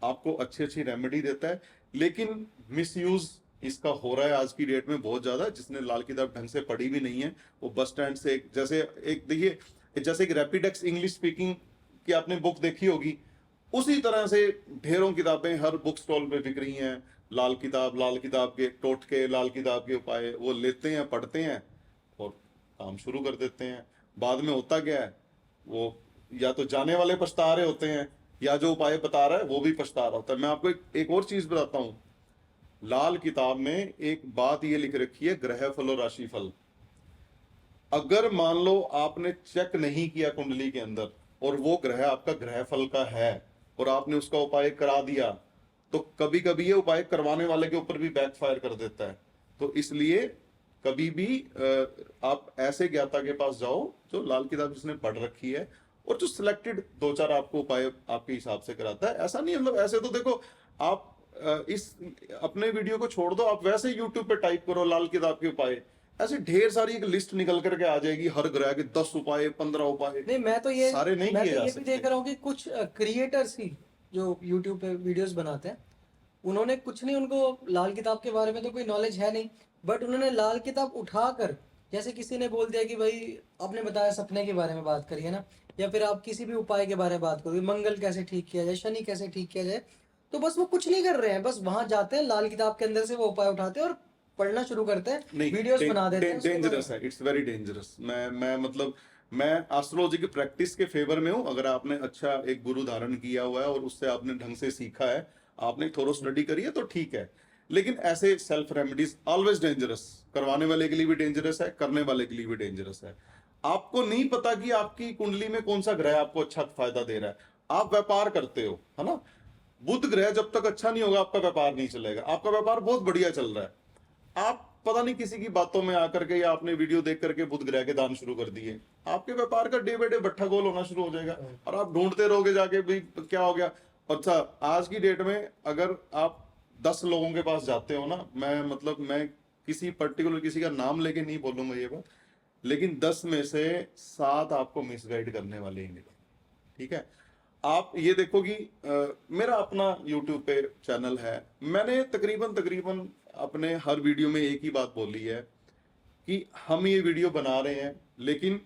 आपको अच्छी अच्छी रेमेडी देता है, लेकिन मिसयूज इसका हो रहा है आज की डेट में बहुत ज्यादा। जिसने लाल किताब ढंग से पढ़ी भी नहीं है, वो बस स्टैंड से जैसे एक देखिए, जैसे एक रैपिडेक्स इंग्लिश स्पीकिंग की आपने बुक देखी होगी, उसी तरह से ढेरों किताबें हर बुक स्टॉल पे बिक रही हैं। लाल किताब के टोटके, लाल किताब के उपाय, वो लेते हैं, पढ़ते हैं और काम शुरू कर देते हैं। बाद में होता क्या है, वो या तो जाने वाले पछता रहे होते हैं, या जो उपाय बता रहा है वो भी पछता रहा होता है। मैं आपको एक और चीज बताता हूं, लाल किताब में एक बात ये लिख रखी है, ग्रह फल और राशि फल। अगर मान लो आपने चेक नहीं किया कुंडली के अंदर और वो ग्रह आपका ग्रह फल का है और आपने उसका उपाय करा दिया, तो कभी कभी ये उपाय करवाने वाले के ऊपर भी बैकफायर कर देता है। तो इसलिए कभी भी आप ऐसे ज्ञाता के पास जाओ जो लाल किताब जिसने पढ़ रखी है और जो सिलेक्टेड दो चार आपको उपाय आपके हिसाब से कराता है। ऐसा नहीं, मतलब ऐसे तो देखो आप इस अपने वीडियो को छोड़ दो, आप वैसे यूट्यूब पे टाइप करो लाल किताब के उपाय, ऐसे ढेर सारी एक लिस्ट निकल करके आ जाएगी, हर ग्रह के 10 उपाय, 15 उपाय। नहीं, मैं तो ये सारे नहीं मैं किए तो जा ये भी सकते। देख रहा हूँ कि कुछ क्रिएटर्स ही जो यूट्यूब पे वीडियोस बनाते हैं, उन्होंने कुछ नहीं, उनको लाल किताब के बारे में तो कोई नॉलेज है नहीं, बट उन्होंने लाल किताब उठाकर, जैसे किसी ने बोल दिया कि भाई आपने बताया सपने के बारे में बात करिए ना, या फिर आप किसी भी उपाय के बारे में बात करो, मंगल कैसे ठीक किया जाए, शनि कैसे ठीक किया जाए, तो बस वो कुछ नहीं कर रहे हैं, बस वहां जाते हैं लाल किताब के अंदर से वो उपाय उठाते हैं और पढ़ना शुरू करते हैं, नहीं, वीडियोस बना देते हैं उसके डेंजरस बारे है, इट्स वेरी डेंजरस। मैं मतलब मैं एस्ट्रोलॉजी की प्रैक्टिस के फेवर में हूं। अगर आपने अच्छा एक गुरु धारण किया हुआ है और उससे आपने ढंग से सीखा है, आपने थोड़ा स्टडी करी है तो ठीक है, लेकिन ऐसे सेल्फ रेमेडीज ऑलवेज डेंजरस, करवाने वाले के लिए भी डेंजरस है, करने वाले के लिए भी डेंजरस है। आपको नहीं पता कि आपकी कुंडली में कौन सा ग्रह आपको अच्छा फायदा दे रहा है। आप व्यापार करते हो, है ना, बुध ग्रह जब तक अच्छा नहीं होगा आपका व्यापार नहीं चलेगा। आपका व्यापार बहुत बढ़िया चल रहा है, आप पता नहीं किसी की बातों में आकर के या आपने वीडियो देख करके बुध ग्रह के दान शुरू कर दिए, आपके व्यापार का डे बाय डे बट्ठा गोल होना शुरू हो जाएगा और आप ढूंढते रहोगे जाके भी क्या हो गया। अच्छा, आज की डेट में अगर आप 10 लोगों के पास जाते हो ना, मैं मतलब मैं किसी पर्टिकुलर किसी का नाम लेके नहीं बोलूंगा ये बात, लेकिन 10 में से 7 आपको मिसगाइड करने वाले ही मिले। ठीक है, आप ये देखो कि मेरा अपना YouTube पे चैनल है, मैंने तकरीबन अपने हर वीडियो में एक ही बात बोली है कि हम ये वीडियो बना रहे हैं, लेकिन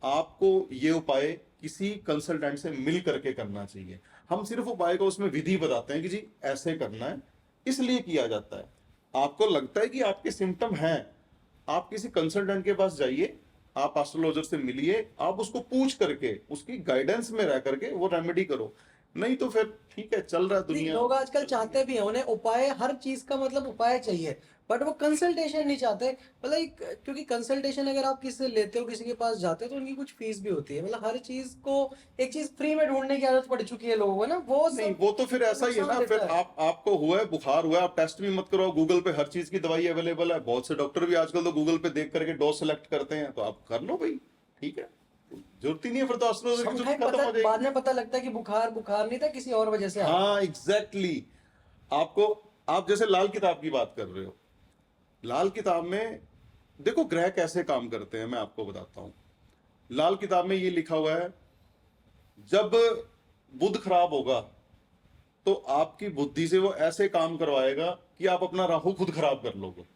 आपको ये उपाय किसी कंसल्टेंट से मिल करके करना चाहिए। हम सिर्फ उपाय को उसमें विधि बताते हैं कि जी ऐसे करना है, इसलिए किया जाता है। आपको लगता है कि आपके सिम्टम हैं, आप किसी कंसल्टेंट के पास जाइए, आप एस्ट्रोलॉजर से मिलिए, आप उसको पूछ करके उसकी गाइडेंस में रह करके वो रेमेडी करो। नहीं तो फिर ठीक है, चल रहा है नहीं, दुनिया। लोग आजकल चाहते भी हैं, उन्हें उपाय, हर चीज का मतलब उपाय चाहिए, बट वो कंसल्टेशन नहीं चाहते। मतलब क्योंकि कंसल्टेशन अगर आप किसी से लेते हो, किसी के पास जाते हो, तो उनकी कुछ फीस भी होती है। मतलब हर चीज को एक चीज फ्री में ढूंढने की आदत पड़ चुकी है लोगों को ना, वो नहीं, सब वो तो फिर ऐसा ही है ना, नुकसान फिर देता है। आपको हुआ है, बुखार हुआ है, आप टेस्ट भी मत करो, गूगल पे हर चीज की दवाई अवेलेबल है। बहुत से डॉक्टर भी आजकल तो गूगल पे देख करके डोज सेलेक्ट करते हैं, तो आप कर लो भाई, ठीक है, जरूरत ही नहीं है फिर तो एस्ट्रोलॉजर की, जरूरत खत्म हो बाद जाएगी। में पता लगता है कि बुखार बुखार नहीं था, किसी और वजह से आ गया। हाँ एग्जैक्टली, आपको, आप जैसे लाल किताब की बात कर रहे हो, लाल किताब में देखो ग्रह कैसे काम करते हैं, मैं आपको बताता हूं। लाल किताब में ये लिखा हुआ है, जब बुध खराब होगा तो आपकी बुद्धि से वो ऐसे काम करवाएगा कि आप अपना राहु खुद खराब कर लोगे,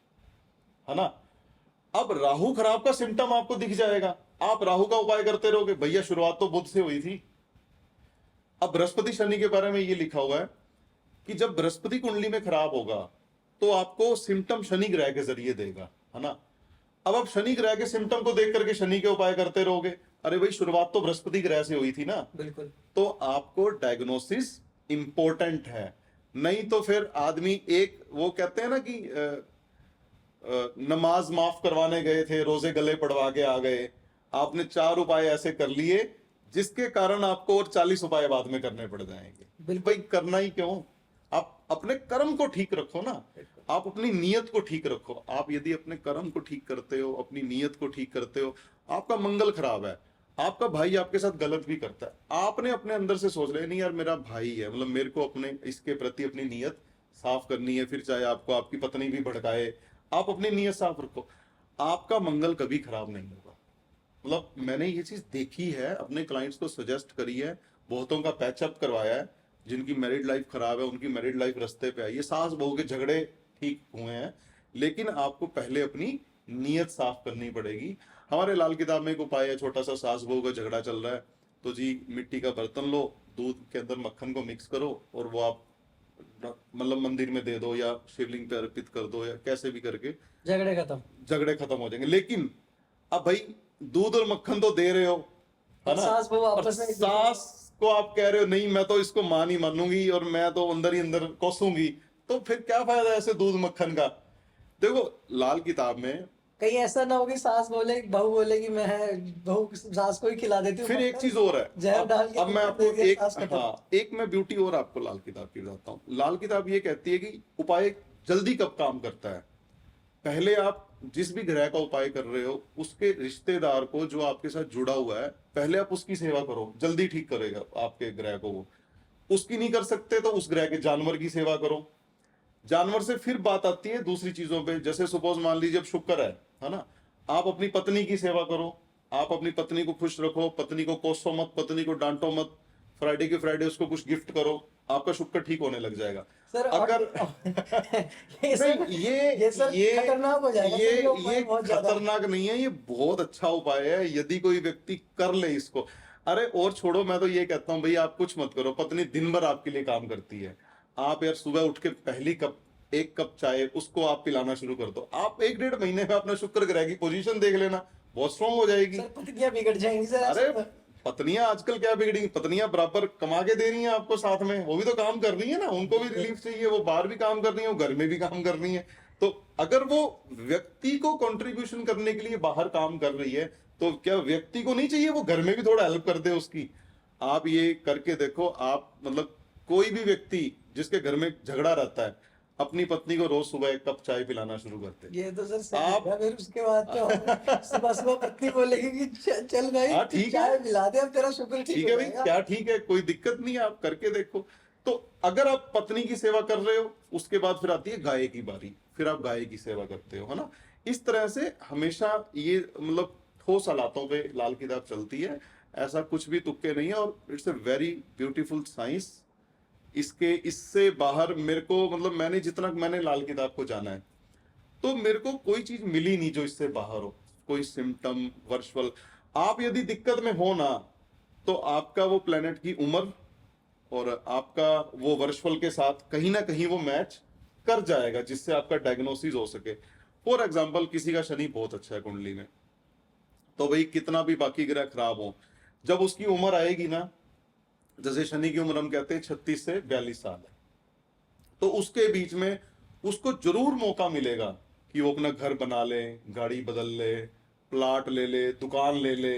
है ना। अब राहु खराब का सिम्टम आपको दिख जाएगा, आप राहु का उपाय करते रहोगे, भैया शुरुआत तो बुध से हुई थी। अब बृहस्पति शनि के बारे में ये लिखा हुआ है कि जब बृहस्पति कुंडली में खराब होगा तो आपको सिम्टम शनि ग्रह के जरिए देगा, है ना। अब आप शनि ग्रह के सिम्टम को देख करके शनि के उपाय करते रहोगे, अरे भाई शुरुआत तो बृहस्पति ग्रह से हुई थी ना। बिल्कुल। तो आपको डायग्नोसिस इंपॉर्टेंट है, नहीं तो फिर आदमी एक वो कहते हैं ना कि नमाज माफ करवाने गए थे, रोजे गले पड़वा के आ गए, आपने 4 उपाय ऐसे कर लिए जिसके कारण आपको और 40 उपाय बाद में करने पड़ जाएंगे। बिल्कुल। भाई करना ही क्यों, आप अपने कर्म को ठीक रखो ना, आप अपनी नीयत को ठीक रखो। आप यदि अपने कर्म को ठीक करते हो, अपनी नीयत को ठीक करते हो, आपका मंगल खराब है, आपका भाई आपके साथ गलत भी करता है, आपने अपने अंदर से सोच रहे नहीं यार मेरा भाई है, मतलब मेरे को अपने इसके प्रति अपनी नीयत साफ करनी है, फिर चाहे आपको आपकी पत्नी भी भड़काए, आप अपनी नीयत साफ रखो, आपका मंगल कभी खराब नहीं होगा। मतलब मैंने ये चीज देखी है, अपने क्लाइंट्स को सजेस्ट करी है, बहुतों का पैचअप करवाया है, जिनकी मैरिड लाइफ खराब है उनकी मैरिड लाइफ रास्ते पे आई है, सास बहू के झगड़े ठीक हुए हैं, लेकिन आपको पहले अपनी नीयत साफ करनी पड़ेगी। हमारे लाल किताब में एक उपाय है, छोटा सा, सास बहू का झगड़ा चल रहा है तो जी मिट्टी का बर्तन लो, दूध के अंदर मक्खन को मिक्स करो और वो आप मतलब मंदिर में दे दो या शिवलिंग पे अर्पित कर दो, या कैसे भी करके झगड़े खत्म हो जाएंगे। लेकिन अब भाई दूध और मक्खन तो दे रहे हो, है ना, सास बहू आपस में सास को आप कह रहे हो नहीं मैं तो इसको मां नहीं मानूंगी और मैं तो अंदर ही अंदर कोसूंगी, तो फिर क्या फायदा ऐसे दूध मक्खन का। देखो लाल किताब में कहीं ऐसा ना हो कि सास बोले, बहू बोले कि मैं बहू सास को ही खिला देती हूँ, फिर एक चीज और है, जहर डाल के अब मैं आपको दे दिया, एक सास खत्म। एक मैं ब्यूटी और आपको लाल किताब की बताता हूँ। लाल किताब ये कहती है कि उपाय जल्दी कब काम करता है, पहले आप जिस भी ग्रह का उपाय कर रहे हो उसके रिश्तेदार को जो आपके साथ जुड़ा हुआ है, पहले आप उसकी सेवा करो, जल्दी ठीक करेगा आपके ग्रह को। वो उसकी नहीं कर सकते तो उस ग्रह के जानवर की सेवा करो। जानवर से फिर बात आती है दूसरी चीजों पे, जैसे सपोज मान लीजिए अब शुक्र है ना, आप अपनी पत्नी की सेवा करो, आप अपनी पत्नी को खुश रखो, पत्नी को कोसो मत, पत्नी को डांटो मत, फ्राइडे के फ्राइडे उसको कुछ गिफ्ट करो, आपका शुक्र ठीक होने लग जाएगा। सर अगर नहीं, ये सर खतरनाक हो जाएगा सर, ये उपाय ये बहुत ज्यादा। खतरनाक नहीं है, ये बहुत अच्छा उपाय है यदि कोई व्यक्ति कर ले इसको। अरे और छोड़ो, मैं तो ये कहता हूँ भाई आप कुछ मत करो, पत्नी दिन भर आपके लिए काम करती है, आप यार सुबह उठ के पहली कप 1 कप चाय उसको आप पिलाना शुरू कर दो, आप 1-1.5 महीने में अपना शुक्र ग्रह की पोजीशन देख लेना, बहुत स्ट्रांग हो जाएगी। सर पत्नियां बिगड़ जाएंगी सर। अरे पत्नियां आजकल क्या बिगड़ी, पत्नियां बराबर कमा के दे रही हैं आपको, साथ में वो भी तो काम कर रही है ना, उनको भी रिलीफ चाहिए, वो बाहर भी काम कर रही है, वो घर में भी काम कर रही है। तो अगर वो व्यक्ति को कंट्रीब्यूशन करने के लिए बाहर काम कर रही है तो क्या व्यक्ति को नहीं चाहिए वो घर में भी थोड़ा हेल्प कर दे उसकी। आप ये करके देखो, आप मतलब कोई भी व्यक्ति जिसके घर में झगड़ा रहता है अपनी पत्नी को रोज सुबह 1 कप चाय पिलाना शुरू करते हैं। ये तो सर सही है, फिर उसके बाद तो सुबह सुबह पत्नी बोलेगी कि चल भाई हाँ, ठीक है। चाय पिला दे, अब तेरा शुक्र ठीक ठीक है हो भाई, जाएगा। क्या ठीक है, कोई दिक्कत नहीं है, आप करके देखो। तो अगर आप पत्नी की सेवा कर रहे हो, उसके बाद फिर आती है गाय की बारी, फिर आप गाय की सेवा करते हो, है ना। इस तरह से हमेशा ये मतलब ठोस हालातों पे लाल किताब चलती है, ऐसा कुछ भी तुक्के नहीं है, और it's a very beautiful science. इसके इससे बाहर मेरे को मतलब मैंने लाल किताब को जाना है तो मेरे को कोई चीज मिली नहीं जो इससे बाहर हो, कोई सिम्टम वर्चुअल। आप यदि दिक्कत में हो ना तो आपका वो प्लेनेट की उम्र और आपका वो वर्चुअल के साथ कहीं ना कहीं वो मैच कर जाएगा, जिससे आपका डायग्नोसिस हो सके। फॉर एग्जाम्पल किसी का शनि बहुत अच्छा है कुंडली में, तो भाई कितना भी बाकी ग्रह खराब हो, जब उसकी उम्र आएगी ना, जैसे शनि की उम्र हम कहते हैं 36 से 42 साल है, तो उसके बीच में उसको जरूर मौका मिलेगा कि वो अपना घर बना ले, गाड़ी बदल ले, प्लाट ले ले, दुकान ले ले,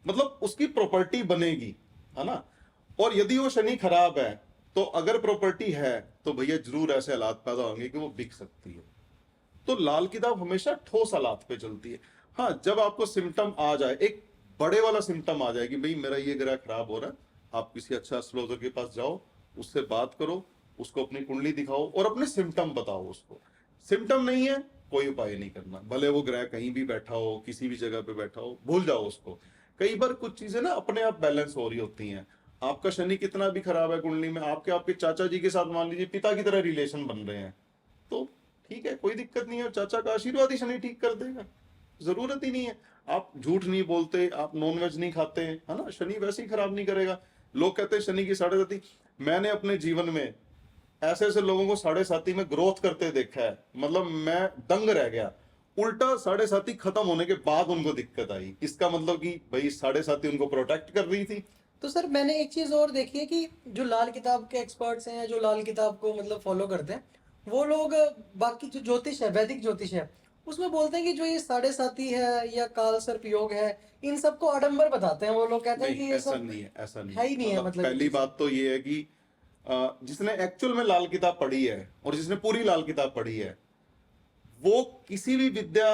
मतलब उसकी प्रॉपर्टी बनेगी, है ना। और यदि वो शनि खराब है तो अगर प्रॉपर्टी है तो भैया जरूर ऐसे हालात पैदा होंगे कि वो बिक सकती है। तो लाल किताब हमेशा ठोस हालात पे चलती है। हाँ, जब आपको सिम्टम आ जाए, एक बड़े वाला सिम्टम आ जाए कि भाई मेरा ये ग्रह खराब हो रहा है, आप किसी अच्छा एस्ट्रोलॉजर के पास जाओ, उससे बात करो, उसको अपनी कुंडली दिखाओ और अपने सिम्टम बताओ उसको। सिम्टम नहीं है कोई उपाय नहीं करना, भले वो ग्रह कहीं भी बैठा हो, किसी भी जगह पे बैठा हो, भूल जाओ उसको। कई बार कुछ चीजें ना अपने आप बैलेंस हो रही होती हैं। आपका शनि कितना भी खराब है कुंडली में, आपके चाचा जी के साथ मान लीजिए पिता की तरह रिलेशन बन रहे हैं, तो ठीक है, कोई दिक्कत नहीं है, चाचा का आशीर्वाद ही शनि ठीक कर देगा, जरूरत ही नहीं है। आप झूठ नहीं बोलते, आप नॉनवेज नहीं खाते, है ना, शनि वैसे ही खराब नहीं करेगा। लोग कहते हैं शनि की 7.5, मैंने अपने जीवन में ऐसे ऐसे लोगों को 7.5 में ग्रोथ करते देखा है, मतलब मैं दंग रह गया। उल्टा साढ़े साथी खत्म होने के बाद उनको दिक्कत आई। इसका मतलब कि भाई साढ़े साथी उनको प्रोटेक्ट कर रही थी। तो सर मैंने एक चीज और देखी है कि जो लाल किताब के एक्सपर्ट्स हैं, जो लाल किताब को मतलब फॉलो करते हैं, वो लोग बाकी जो ज्योतिष है, वैदिक ज्योतिष है, उसमें बोलते हैं कि जो ये साढ़े साती है या काल सर्प योग है, इन सबको आडंबर बताते हैं। वो लोग कहते हैं कि नहीं, ये ऐसा सब नहीं है, ऐसा नहीं है ही नहीं है। मतलब पहली बात तो ये है कि जिसने एक्चुअल में लाल किताब पढ़ी है और जिसने पूरी लाल किताब पढ़ी है, वो किसी भी विद्या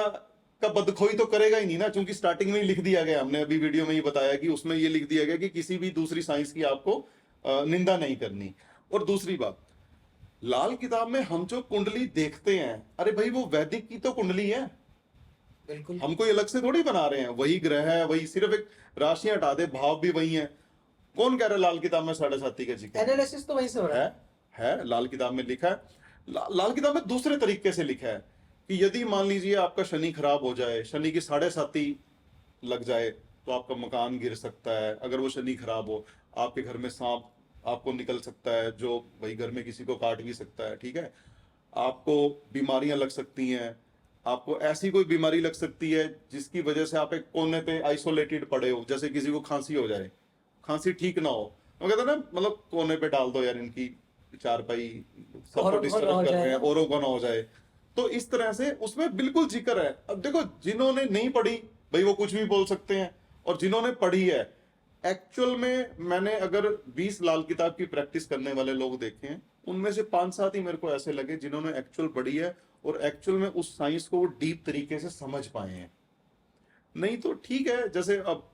का बदखोई तो करेगा ही नहीं ना, क्योंकि स्टार्टिंग में ही लिख दिया गया, हमने अभी वीडियो में ही बताया कि उसमें ये लिख दिया गया कि किसी भी दूसरी साइंस की आपको निंदा नहीं करनी। और दूसरी बात, लाल किताब में हम जो कुंडली देखते हैं, अरे भाई वो वैदिक की तो कुंडली है, बिल्कुल हम कोई अलग से थोड़ी बना रहे हैं। वही ग्रह है, वही, सिर्फ एक राशियां हटा दे, भाव भी वही है। कौन कह रहा है लाल किताब में साढ़े साती का जिक्र एनालिसिस तो वहीं से हो रहा है। है लाल किताब में लिखा है। लाल किताब में दूसरे तरीके से लिखा है कि यदि मान लीजिए आपका शनि खराब हो जाए, शनि की साढ़े साती लग जाए, तो आपका मकान गिर सकता है। अगर वो शनि खराब हो, आपके घर में सांप आपको निकल सकता है, जो भाई घर में किसी को काट भी सकता है, ठीक है। आपको बीमारियां लग सकती हैं, आपको ऐसी कोई बीमारी लग सकती है जिसकी वजह से आप एक कोने पे आइसोलेटेड पड़े हो। जैसे किसी को खांसी हो जाए, खांसी ठीक ना हो, वो कहते हैं ना, मतलब कोने पे डाल दो यार इनकी चारपाई, सबको औरों को ना डिस्टर्ब हो कर रहे जाए। हैं, औरों को ना हो जाए। तो इस तरह से उसमें बिल्कुल जिक्र है। अब देखो, जिन्होंने नहीं पढ़ी भाई वो कुछ भी बोल सकते हैं, और जिन्होंने पढ़ी है, एक्चुअल में मैंने अगर 20 लाल किताब की प्रैक्टिस करने वाले लोग देखे हैं, उनमें से 5-7 ही मेरे को ऐसे लगे जिन्होंने एक्चुअल पढ़ी है और एक्चुअल में उस साइंस को डीप तरीके से समझ पाए हैं। नहीं तो ठीक है, जैसे अब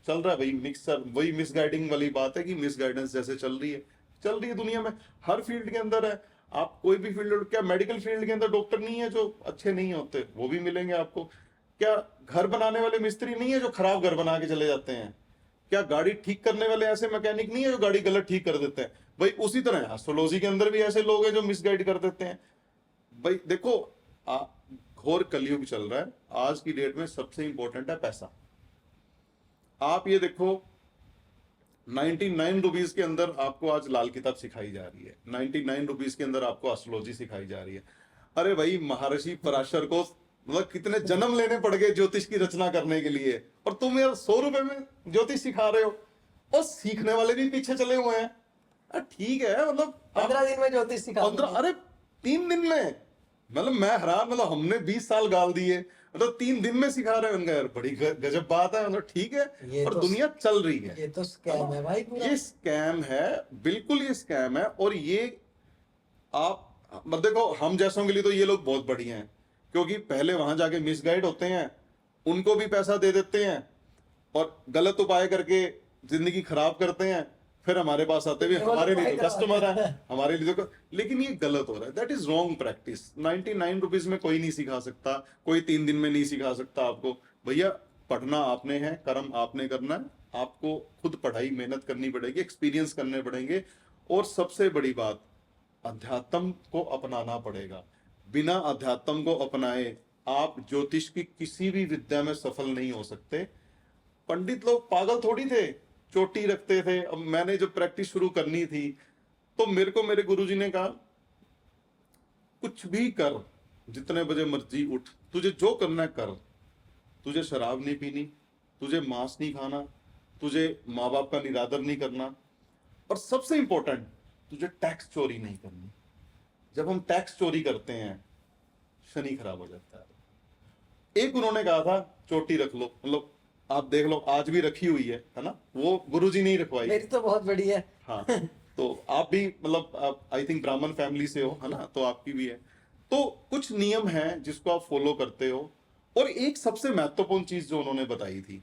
चल रहा है भाई मिक्सर, वही मिसगाइडिंग वाली बात है कि मिसगाइडेंस जैसे चल रही है दुनिया में, हर फील्ड के अंदर है। आप कोई भी फील्ड, क्या मेडिकल फील्ड के अंदर डॉक्टर नहीं है जो अच्छे नहीं होते? वो भी मिलेंगे आपको। क्या घर बनाने वाले मिस्त्री नहीं है जो खराब घर बना के चले जाते हैं? क्या गाड़ी ठीक करने वाले ऐसे मैकेनिक नहीं है जो गाड़ी गलत ठीक कर देते हैं? भाई उसी तरह एस्ट्रोलॉजी के अंदर भी ऐसे लोग हैं जो मिसगाइड कर देते हैं। भाई देखो, घोर कलयुग चल रहा है। आज की डेट में सबसे इंपॉर्टेंट है पैसा। आप ये देखो, 99 रुपीज के अंदर आपको आज लाल किताब सिखाई जा रही है, 99 रुपीज के अंदर आपको एस्ट्रोलॉजी सिखाई जा रही है। अरे भाई, महर्षि पराशर को मतलब कितने जन्म लेने पड़ गए ज्योतिष की रचना करने के लिए, और तुम यार 100 रुपए में ज्योतिष सिखा रहे हो। और सीखने वाले भी पीछे चले हुए हैं। ठीक है, मतलब 15 दिन में ज्योतिष सिखा 15, अरे 3 दिन में, मतलब मैं हैरान, मतलब हमने 20 साल गाल दिए, मतलब 3 दिन में सिखा रहे हैं। यार बड़ी गजब बात है, मतलब ठीक है। ये और तो दुनिया चल रही है। ये तो स्कैम है भाई पूरा। ये स्कैम है, बिल्कुल ये स्कैम है। और ये आप मतलब देखो, हम जैसों के लिए तो ये लोग बहुत बढ़िया हैं, क्योंकि पहले वहां जाके मिसगाइड होते हैं, उनको भी पैसा दे देते हैं और गलत उपाय करके जिंदगी खराब करते हैं, फिर हमारे पास आते हुए हमारे लिए तो कस्टमर है, हमारे लिए तो। लेकिन ये गलत हो रहा है, that is wrong practice. 99 rupees में कोई नहीं सिखा सकता, कोई 3 दिन में नहीं सिखा सकता आपको। भैया, पढ़ना आपने है, कर्म आपने करना है, आपको खुद पढ़ाई मेहनत करनी पड़ेगी, एक्सपीरियंस करने पड़ेंगे। और सबसे बड़ी बात, अध्यात्म को अपनाना पड़ेगा। बिना अध्यात्म को अपनाए आप ज्योतिष की किसी भी विद्या में सफल नहीं हो सकते। पंडित लोग पागल थोड़ी थे, चोटी रखते थे। अब मैंने जब प्रैक्टिस शुरू करनी थी, तो मेरे को मेरे गुरुजी ने कहा, कुछ भी कर, जितने बजे मर्जी उठ, तुझे जो करना है कर, तुझे शराब नहीं पीनी, तुझे मांस नहीं खाना, तुझे माँ बाप का निरादर नहीं करना, और सबसे इंपॉर्टेंट, तुझे टैक्स चोरी नहीं करनी। जब हम टैक्स चोरी करते हैं, शनि खराब हो जाता है। एक उन्होंने कहा था, चोटी रख लो, मतलब आप देख लो आज भी रखी हुई है ना, वो गुरुजी नहीं रखवाई। मेरी तो बहुत बड़ी है। हाँ, तो आप भी मतलब आई थिंक ब्राह्मण फैमिली से हो, है ना, तो आपकी भी है। तो कुछ नियम हैं जिसको आप फॉलो करते हो। और एक सबसे महत्वपूर्ण चीज जो उन्होंने बताई थी,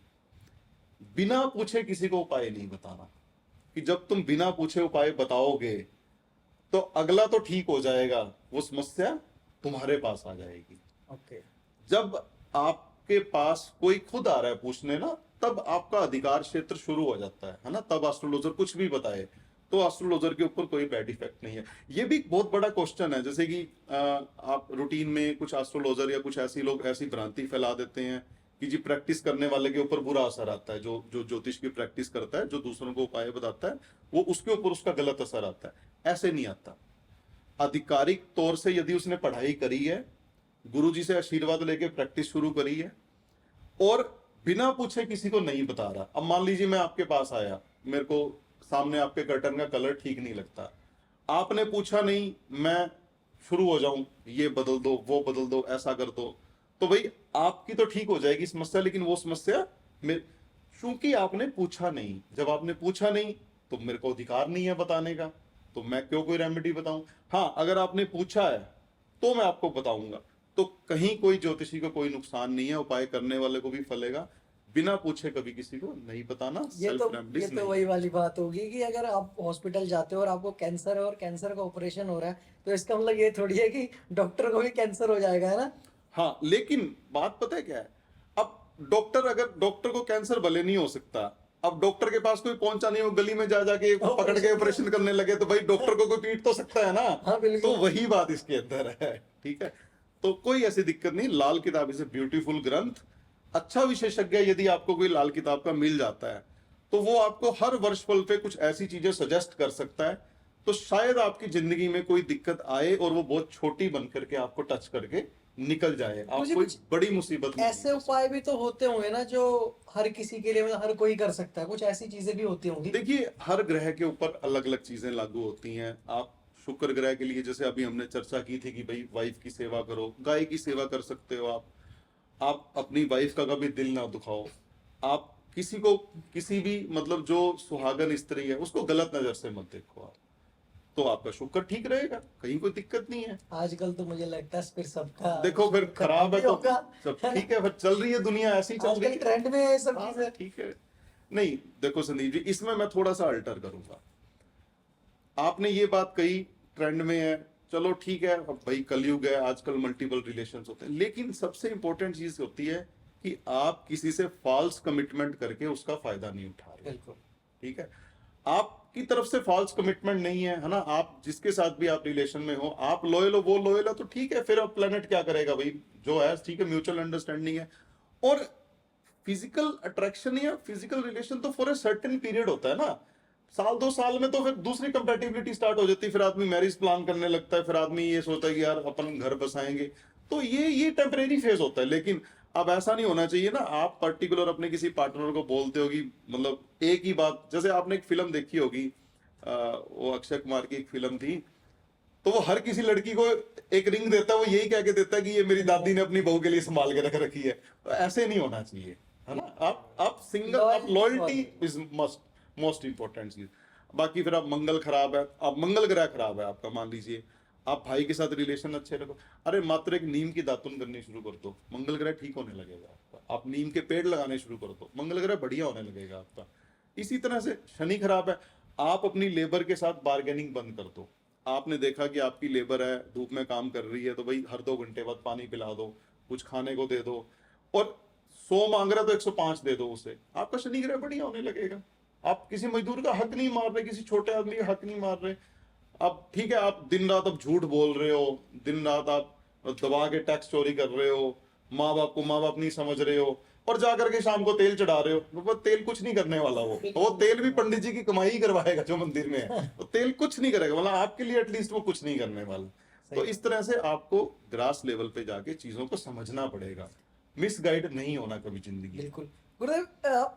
बिना पूछे किसी को उपाय नहीं बताना। कि जब तुम बिना पूछे उपाय बताओगे, तो अगला तो ठीक हो जाएगा, वो समस्या तुम्हारे पास आ जाएगी। ओके। जब आपके पास कोई खुद आ रहा है पूछने ना, तब आपका अधिकार क्षेत्र शुरू हो जाता है ना, तब एस्ट्रोलॉजर कुछ भी बताए तो एस्ट्रोलॉजर के ऊपर कोई बैड इफेक्ट नहीं है। ये भी बहुत बड़ा क्वेश्चन है, जैसे कि आप रूटीन में कुछ एस्ट्रोलॉजर या कुछ ऐसी लोग ऐसी भ्रांति फैला देते हैं कि जी प्रैक्टिस करने वाले के ऊपर बुरा असर आता है। जो जो ज्योतिष की प्रैक्टिस करता है, जो दूसरों को उपाय बताता है, वो उसके ऊपर उसका गलत असर आता है। ऐसे नहीं आता। आधिकारिक तौर से यदि उसने पढ़ाई करी है, गुरुजी से आशीर्वाद लेके प्रैक्टिस शुरू करी है, और बिना पूछे किसी को नहीं बता रहा। अब मान लीजिए मैं आपके पास आया, मेरे को सामने आपके कर्टन का कलर ठीक नहीं लगता, आपने पूछा नहीं, मैं शुरू हो जाऊं ये बदल दो, वो बदल दो, ऐसा कर दो, तो भाई आपकी तो ठीक हो जाएगी समस्या, लेकिन वो समस्या में, चूंकि आपने पूछा नहीं, जब आपने पूछा नहीं तो मेरे को अधिकार नहीं है बताने का, तो मैं क्यों कोई रेमेडी बताऊं। हाँ, अगर आपने पूछा है तो मैं आपको बताऊंगा। तो कहीं कोई ज्योतिषी को कोई नुकसान नहीं है, उपाय करने वाले को भी फलेगा। बिना पूछे कभी किसी को नहीं बताना। ये सेल्फ तो रेमेडीज ये तो नहीं। वही वाली बात होगी कि अगर आप हॉस्पिटल जाते हो और आपको कैंसर है और कैंसर का ऑपरेशन हो रहा है, तो इसका मतलब ये थोड़ी है कि डॉक्टर को भी कैंसर हो जाएगा, है ना। हाँ, लेकिन बात पता है क्या है, अब डॉक्टर, अगर डॉक्टर को कैंसर भले नहीं हो सकता, अब डॉक्टर के पास कोई पहुंचा नहीं, वो गली में जा जाके पकड़ के ऑपरेशन करने लगे, तो भाई डॉक्टर को कोई पीट तो सकता है ना। हाँ बिल्कुल। तो वही बात इसके अंदर है, ठीक है। तो कोई ऐसी दिक्कत नहीं। लाल किताब इज ए ब्यूटीफुल ग्रंथ। अच्छा विशेषज्ञ यदि आपको कोई लाल किताब का मिल जाता है, तो वो आपको हर वर्षफल पे कुछ ऐसी चीजें सजेस्ट कर सकता है, तो शायद आपकी जिंदगी में कोई दिक्कत आए और वो बहुत छोटी बन करके आपको टच करके निकल जाए, आप मुझे कोई कुछ बड़ी मुसीबत में ऐसे उपाय भी तो होते होंगे ना जो हर किसी के लिए, मतलब हर कोई कर सकता है, कुछ ऐसी चीजें भी होती होंगी। देखिए, हर ग्रह के ऊपर अलग अलग चीजें लागू होती हैं। आप शुक्र ग्रह के लिए, जैसे अभी हमने चर्चा की थी कि भाई वाइफ की सेवा करो, गाय की सेवा कर सकते हो आप अपनी वाइफ का कभी दिल ना दुखाओ। आप किसी को, किसी भी मतलब जो सुहागन स्त्री है उसको गलत नजर से मत देखो आप, तो आपका शुक्र ठीक रहेगा, कहीं कोई दिक्कत नहीं है। आजकल तो मुझे लगता है फिर सबका देखो फिर खराब है तो होगा, सब ठीक है, फिर चल रही है दुनिया ऐसी चल रही आजकल है। ट्रेंड में है ये सब हाँ, चीजें। ठीक है। नहीं देखो संदीप जी, इसमें मैं थोड़ा सा अल्टर करूंगा। आपने ये बात कही ट्रेंड में है, चलो ठीक है, अब भाई कलयुग है, आजकल मल्टीपल रिलेशंस होते हैं, लेकिन सबसे इंपॉर्टेंट चीज होती है कि आप किसी से फॉल्स कमिटमेंट करके उसका फायदा नहीं उठा रहे। बिल्कुल। ठीक है, आपकी तरफ से फॉल्स कमिटमेंट नहीं है, है ना। आप जिसके साथ भी आप रिलेशन में हो, आप लॉयल हो, वो लॉयल है, तो ठीक है, फिर अब प्लेनेट क्या करेगा भाई, जो है ठीक है, म्यूचुअल अंडरस्टैंडिंग है। और फिजिकल अट्रैक्शन या फिजिकल रिलेशन तो फॉर ए सर्टेन पीरियड होता है ना, साल 2 साल में तो फिर दूसरी कंपेटिबिलिटी स्टार्ट हो जाती है, फिर आदमी मैरिज प्लान करने लगता है, फिर आदमी ये सोचता है कि यार अपन घर बसाएंगे, तो ये टेम्परेरी फेज होता है। लेकिन अब ऐसा नहीं होना चाहिए ना, आप पर्टिकुलर अपने किसी पार्टनर को बोलते हो कि मतलब एक ही बात, जैसे आपने एक फिल्म देखी होगी, वो अक्षय कुमार की एक फिल्म थी, तो वो हर किसी लड़की को एक रिंग देता है, वो यही कह के देता है कि ये मेरी दादी ने अपनी बहू के लिए संभाल के रख रखी है। तो ऐसे नहीं होना चाहिए, है ना। आप सिंगल, आप लॉयल्टी इज मोस्ट इंपॉर्टेंट चीज। बाकी फिर आप मंगल खराब है, आप मंगल ग्रह खराब है आपका, मान लीजिए आप भाई के साथ रिलेशन अच्छे रखो, अरे मात्र एक नीम की दातुन करनी शुरू कर दो, मंगल ग्रह ठीक होने लगेगा आपका। आप नीम के पेड़ लगाने शुरू कर दो, मंगल ग्रह बढ़िया होने लगेगा आपका। इसी तरह से शनि खराब है, आप अपनी लेबर के साथ बार्गेनिंग बंद कर दो। आपने देखा कि आपकी लेबर है, धूप में काम कर रही है, तो भाई हर 2 घंटे बाद पानी पिला दो, कुछ खाने को दे दो, और 100 मांग रहा तो 105 दे दो उसे, आपका शनि ग्रह बढ़िया होने लगेगा। आप किसी मजदूर का हक नहीं मार रहे, किसी छोटे आदमी का हक नहीं मार रहे। अब ठीक है, आप दिन रात अब झूठ बोल रहे हो, दिन रात आप दबा के टैक्स चोरी कर रहे हो, माँ बाप नहीं समझ रहे हो, और जाकर के शाम को तेल चढ़ा रहे हो, वो तेल कुछ नहीं करने वाला, वो तेल भी पंडित जी की कमाई ही करवाएगा जो मंदिर में है, तो तेल कुछ नहीं करेगा, मतलब आपके लिए एटलीस्ट वो कुछ नहीं करने वाला। तो इस तरह से आपको ग्रास लेवल पे जाके चीजों को समझना पड़ेगा, मिसगाइड नहीं होना कभी जिंदगी। बिल्कुल गुरुदेव,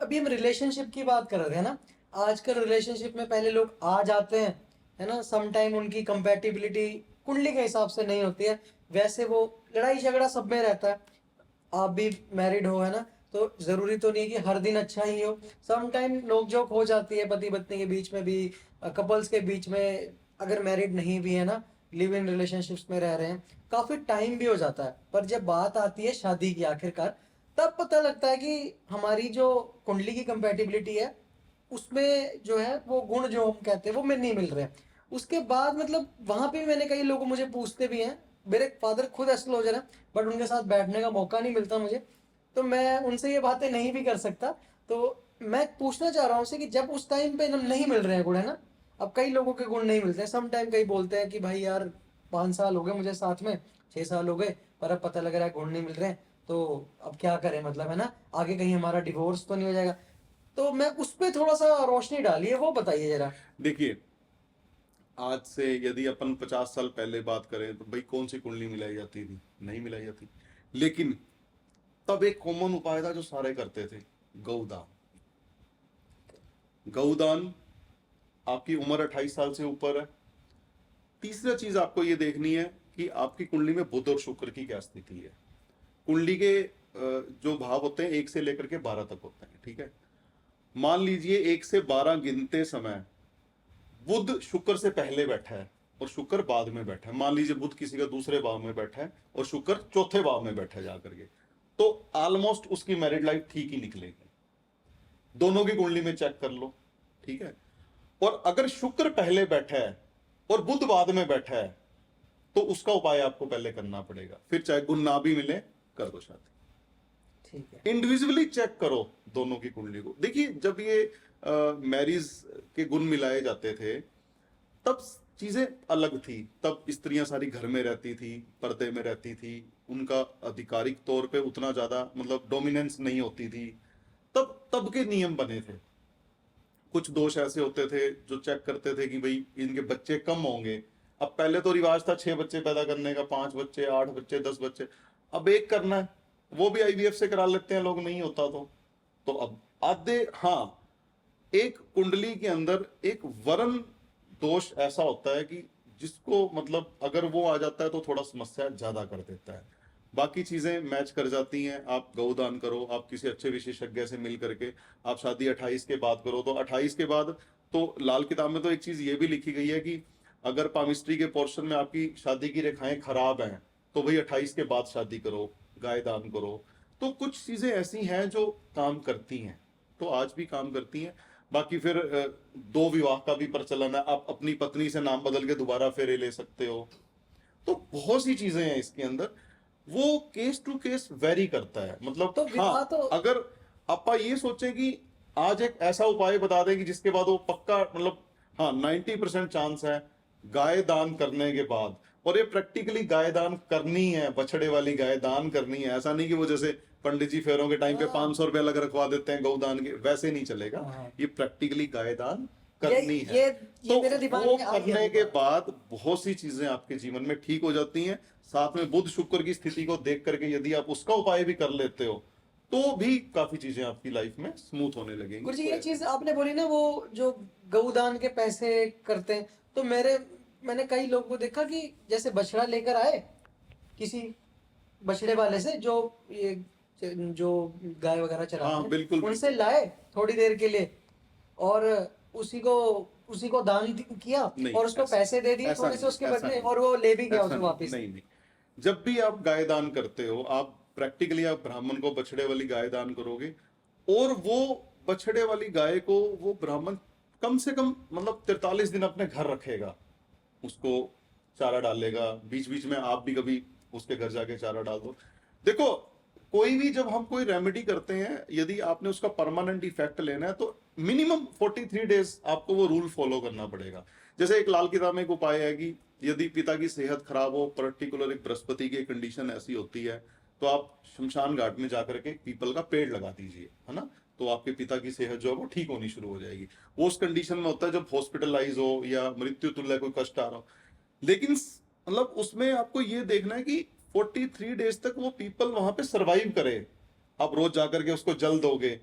अभी हम रिलेशनशिप की बात कर रहे थे ना। आजकल रिलेशनशिप में पहले लोग आ जाते हैं, है ना, सम टाइम उनकी कंपैटिबिलिटी कुंडली के हिसाब से नहीं होती है, वैसे वो लड़ाई झगड़ा सब में रहता है। आप भी मैरिड हो, है ना, तो जरूरी तो नहीं कि हर दिन अच्छा ही हो, सम टाइम नोक झोंक हो जाती है पति पत्नी के बीच में भी, कपल्स के बीच में, अगर मैरिड नहीं भी है ना, लिव इन रिलेशनशिप्स में रह रहे हैं, काफी टाइम भी हो जाता है। पर जब बात आती है शादी की आखिरकार, तब पता लगता है कि हमारी जो कुंडली की कंपैटिबिलिटी है उसमें जो है वो गुण जो हम कहते हैं वो में नहीं मिल रहे हैं। उसके बाद मतलब वहां पे मैंने कई लोगों, मुझे पूछते भी हैं, मेरे फादर खुद एस्ट्रोलॉजर है, बट उनके साथ बैठने का मौका नहीं मिलता मुझे, तो मैं उनसे ये बातें नहीं भी कर सकता। तो मैं पूछना चाह रहा हूँ उनसे कि जब उस टाइम पे नहीं मिल रहे हैं गुण, है ना, अब कई लोगों के गुण नहीं मिलते हैं, सम टाइम कई बोलते हैं कि भाई यार 5 साल हो गए मुझे साथ में, 6 साल हो गए, पर अब पता लग रहा है गुण नहीं मिल रहे हैं, तो अब क्या करें, मतलब है ना, आगे कहीं हमारा डिवोर्स तो नहीं हो जाएगा। तो मैं उस पर थोड़ा सा रोशनी डालिए, वो बताइए जरा। देखिए, आज से यदि अपन 50 साल पहले बात करें तो भाई कौन सी कुंडली मिलाई जाती थी? नहीं मिलाई जाती। लेकिन तब एक कॉमन उपाय था जो सारे करते थे, गौदान। गौदान, आपकी उम्र 28 साल से ऊपर है। तीसरा चीज आपको ये देखनी है कि आपकी कुंडली में बुध और शुक्र की क्या स्थिति है। कुंडली के जो भाव होते हैं 1 से लेकर के 12 तक होते हैं, ठीक है। मान लीजिए 1 से 12 गिनते समय बुध शुक्र से पहले बैठा है और शुक्र बाद में बैठा है। मान लीजिए बुध किसी का दूसरे भाव में बैठा है और शुक्र चौथे भाव में बैठा है जाकर के, तो ऑलमोस्ट उसकी मैरिड लाइफ ठीक ही निकलेगी। दोनों की कुंडली में चेक कर लो, ठीक है। और अगर शुक्र पहले बैठा है और बुध बाद में बैठा है तो उसका उपाय आपको पहले करना पड़ेगा। फिर चाहे गुण ना भी मिले, कर दो शादी। ठीक है। इंडिविजुअली चेक करो दोनों की कुंडली को। देखिए, जब ये मैरिज के गुण मिलाए जाते थे तब चीजें अलग थी। तब स्त्रियां सारी घर में रहती थी, पर्दे में रहती थी, उनका आधिकारिक तौर पे उतना ज्यादा मतलब डोमिनेंस नहीं होती थी। तब के नियम बने थे। कुछ दोष ऐसे होते थे जो चेक करते थे कि भाई इनके बच्चे कम होंगे। अब पहले तो रिवाज था 6 बच्चे पैदा करने का, 5 बच्चे, 8 बच्चे, 10 बच्चे। अब एक करना है, वो भी आईवीएफ से करा लेते हैं लोग, नहीं होता तो अब आधे। हाँ, एक कुंडली के अंदर एक वरण दोष ऐसा होता है कि जिसको मतलब अगर वो आ जाता है तो थोड़ा समस्या ज्यादा कर देता है। बाकी चीजें मैच कर जाती हैं। आप गौदान करो, आप किसी अच्छे विशेषज्ञ से मिल करके आप शादी 28 के बाद करो। तो 28 के बाद तो लाल किताब में तो एक चीज ये भी लिखी गई है कि अगर पामिस्ट्री के पोर्शन में आपकी शादी की रेखाएं खराब हैं तो भाई 28 के बाद शादी करो, गाय दान करो। तो कुछ चीजें ऐसी हैं जो काम करती हैं, तो आज भी काम करती हैं। बाकी फिर 2 विवाह का भी प्रचलन है। आप अपनी पत्नी से नाम बदल के दोबारा फेरे ले सकते हो। तो बहुत सी चीजें हैं इसके अंदर, वो केस टू केस वेरी करता है। मतलब तो विवाह हाँ, तो अगर आप ये सोचें कि आज एक ऐसा उपाय बता दें कि जिसके बाद वो पक्का मतलब हाँ 90% चांस है गाय दान करने के बाद, और ये प्रैक्टिकली गाय दान करनी है, बछड़े वाली गाय दान करनी है। ऐसा नहीं कि वो जैसे पंडित जी फेरों के टाइम पे 500 रुपए अलग रखवा देते हैं गौदान के, वैसे नहीं चलेगा। ये प्रैक्टिकली गाय दान करनी है। ये तो मेरे दिमाग वो में आ गया करने के बात। बाद बहुत सी चीजें आपके जीवन में ठीक हो जाती हैं। साथ में बुध शुक्र की स्थिति को देख करके यदि आप उसका उपाय भी कर लेते हो तो भी काफी चीजें आपकी लाइफ में स्मूथ होने लगेंगी। गुरुजी, ये चीज आपने बोली ना, वो जो गौदान के पैसे करते हैं, तो मैंने कई लोगों को देखा कि जैसे बछड़ा लेकर आए किसी बछड़े वाले से, जो गाय वगैरह चराते हाँ, हैं, बिल्कुल उनसे लाए थोड़ी देर के लिए और उसी को दान किया नहीं, और उसको ऐसा- पैसे दे दिए ऐसा थोड़े से नहीं, उसके ऐसा बदले, नहीं, और वो ले भी गया ऐसा उसे नहीं, वापस। नहीं नहीं। जब भी आप गाय दान करते हो, आप प्रैक्टिकली आप ब्राह्मण को बछड़े वाली गाय दान करोगे और वो बछड़े वाली गाय को वो ब्राह्मण कम से कम मतलब 43 दिन अपने घर रखेगा, उसको चारा डालेगा। बीच बीच में आप भी कभी उसके घर जाके चारा डाल दो। देखो, कोई भी जब हम कोई रेमेडी करते हैं, यदि आपने उसका परमानेंट इफेक्ट लेना है तो मिनिमम 43 डेज आपको वो रूल फॉलो करना पड़ेगा। जैसे एक लाल किताब में एक उपाय है कि यदि पिता की सेहत खराब हो, पर्टिकुलर एक बृहस्पति की कंडीशन ऐसी होती है, तो आप शमशान घाट में जाकर के पीपल का पेड़ लगा दीजिए, है ना। तो आपके पिता की सेहत जो है वो ठीक होनी शुरू हो जाएगी। वो उस कंडीशन में होता है जब हॉस्पिटलाइज हो या मृत्यु तुल्य कोई कष्ट आ रहा हो। लेकिन मतलब उसमें आपको ये देखना है कि 43 डेज तक वो पीपल वहां पे सरवाइव करे। आप रोज जाकर के उसको जल दोगे,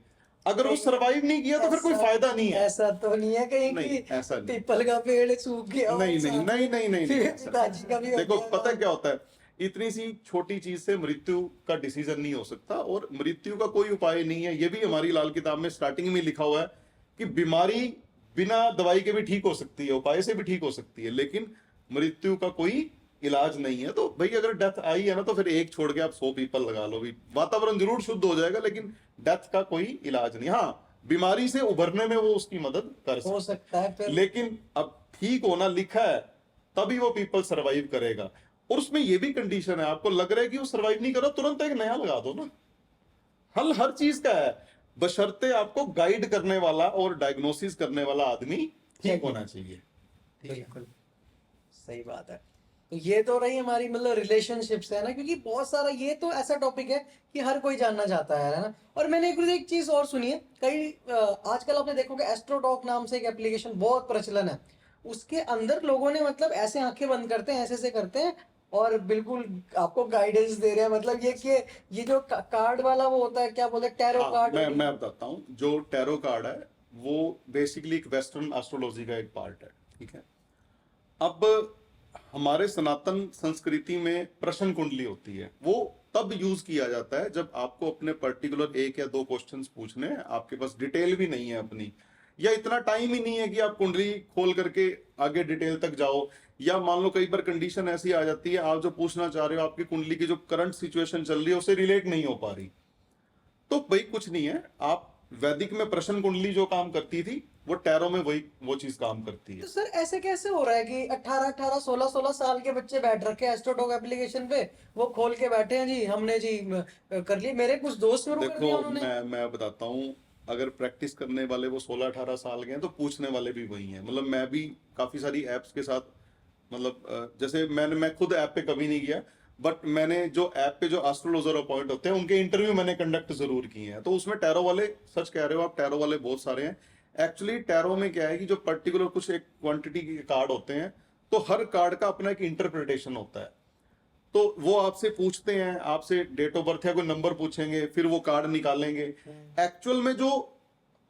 अगर वो सरवाइव नहीं किया तो फिर कोई फायदा नहीं है। ऐसा तो नहीं है कहीं नहीं, कि ऐसा नहीं। पीपल का पेड़ सूख गया हो, नहीं नहीं साथ नहीं में नहीं नहीं, फिर नहीं ऐसा पिताजी का भी नहीं। हो देखो, गया पता हो। क्या होता है, इतनी सी छोटी चीज से मृत्यु का डिसीजन नहीं हो सकता, और मृत्यु का कोई उपाय नहीं है। ये भी हमारी लाल किताब में स्टार्टिंग में लिखा हुआ है कि बीमारी बिना दवाई के भी ठीक हो सकती है, उपाय से भी ठीक हो सकती है, लेकिन मृत्यु का कोई इलाज नहीं है। तो भाई अगर डेथ आई है ना तो फिर एक छोड़ के आप 100 पीपल लगा लो भी, वातावरण जरूर शुद्ध हो जाएगा, लेकिन डेथ का कोई इलाज नहीं। हाँ, बीमारी से उभरने में वो उसकी मदद कर हो सकता है फिर। लेकिन अब ठीक होना लिखा है तभी वो पीपल सरवाइव करेगा। और उसमें ये भी कंडीशन है, आपको लग रहा है कि वो सरवाइव नहीं कर रहा, तुरंत एक नया लगा दो ना। हल हर चीज का है, बशर्ते आपको गाइड करने वाला और डायग्नोसिस करने वाला आदमी ठीक होना चाहिए। बिल्कुल सही बात है। तो ये तो रही हमारी मतलब रिलेशनशिप्स है ना, क्योंकि बहुत सारा ये तो ऐसा टॉपिक है कि हर कोई जानना चाहता है ना। और मैंने एक चीज और सुनी है, कई आजकल आपने देखोगे एस्ट्रोटॉक नाम से एक एप्लीकेशन बहुत प्रचलन है, उसके अंदर लोगों ने मतलब ऐसे आंखें बंद करते हैं, ऐसे ऐसे करते हैं और बिल्कुल आपको गाइडेंस दे रहे हैं। मतलब ये कि ये जो कार्ड वाला वो होता है, क्या बोलते हैं, टैरो हाँ, कार्ड। मैं बताता हूँ। जो टैरो कार्ड है वो बेसिकली एक वेस्टर्न एस्ट्रोलॉजी का एक पार्ट है, ठीक है। अब हमारे सनातन संस्कृति में प्रश्न कुंडली होती है, वो तब यूज किया जाता है जब आपको अपने पर्टिकुलर एक या दो क्वेश्चंस पूछने हैं, आपके पास डिटेल भी नहीं है अपनी, या इतना टाइम ही नहीं है कि आप कुंडली खोल करके आगे डिटेल तक जाओ, या मान लो कई बार कंडीशन ऐसी आ जाती है, आप जो पूछना चाह रहे हो आपकी कुंडली की जो करंट सिचुएशन चल रही है उससे रिलेट नहीं हो पा रही, तो भाई कुछ नहीं है। आप वैदिक में प्रश्न कुंडली जो काम करती थी वो टैरो में वही वो चीज काम करती है। तो सर ऐसे कैसे हो रहा है कि 18 16 साल के बच्चे बैठ रखे हैं एस्ट्रोटॉक एप्लीकेशन पे, वो खोल के बैठे हैं जी, हमने जी कर ली। मेरे कुछ दोस्त शुरू कर देखो दिया उन्होंने। मैं बताता हूँ, अगर प्रैक्टिस करने वाले वो 16-18 साल के हैं तो पूछने वाले भी वही हैं। मतलब मैं भी काफी सारी एप्स के साथ, मतलब जैसे मैं खुद ऐप पे कभी नहीं गया, बट मैंने जो ऐप पे जो एस्ट्रोलॉजर अपॉइंट होते हैं उनके इंटरव्यू मैंने कंडक्ट जरूर किए हैं, तो उसमें टैरो वाले, सच कह रहे हो आप, टैरो वाले बहुत सारे हैं। एक्चुअली टैरो में क्या है कि जो पर्टिकुलर कुछ एक क्वांटिटी के कार्ड होते हैं, तो हर कार्ड का अपना एक इंटरप्रिटेशन होता है। तो वो आपसे पूछते हैं, आपसे डेट ऑफ बर्थ या कोई नंबर पूछेंगे, फिर वो कार्ड निकालेंगे। एक्चुअल में जो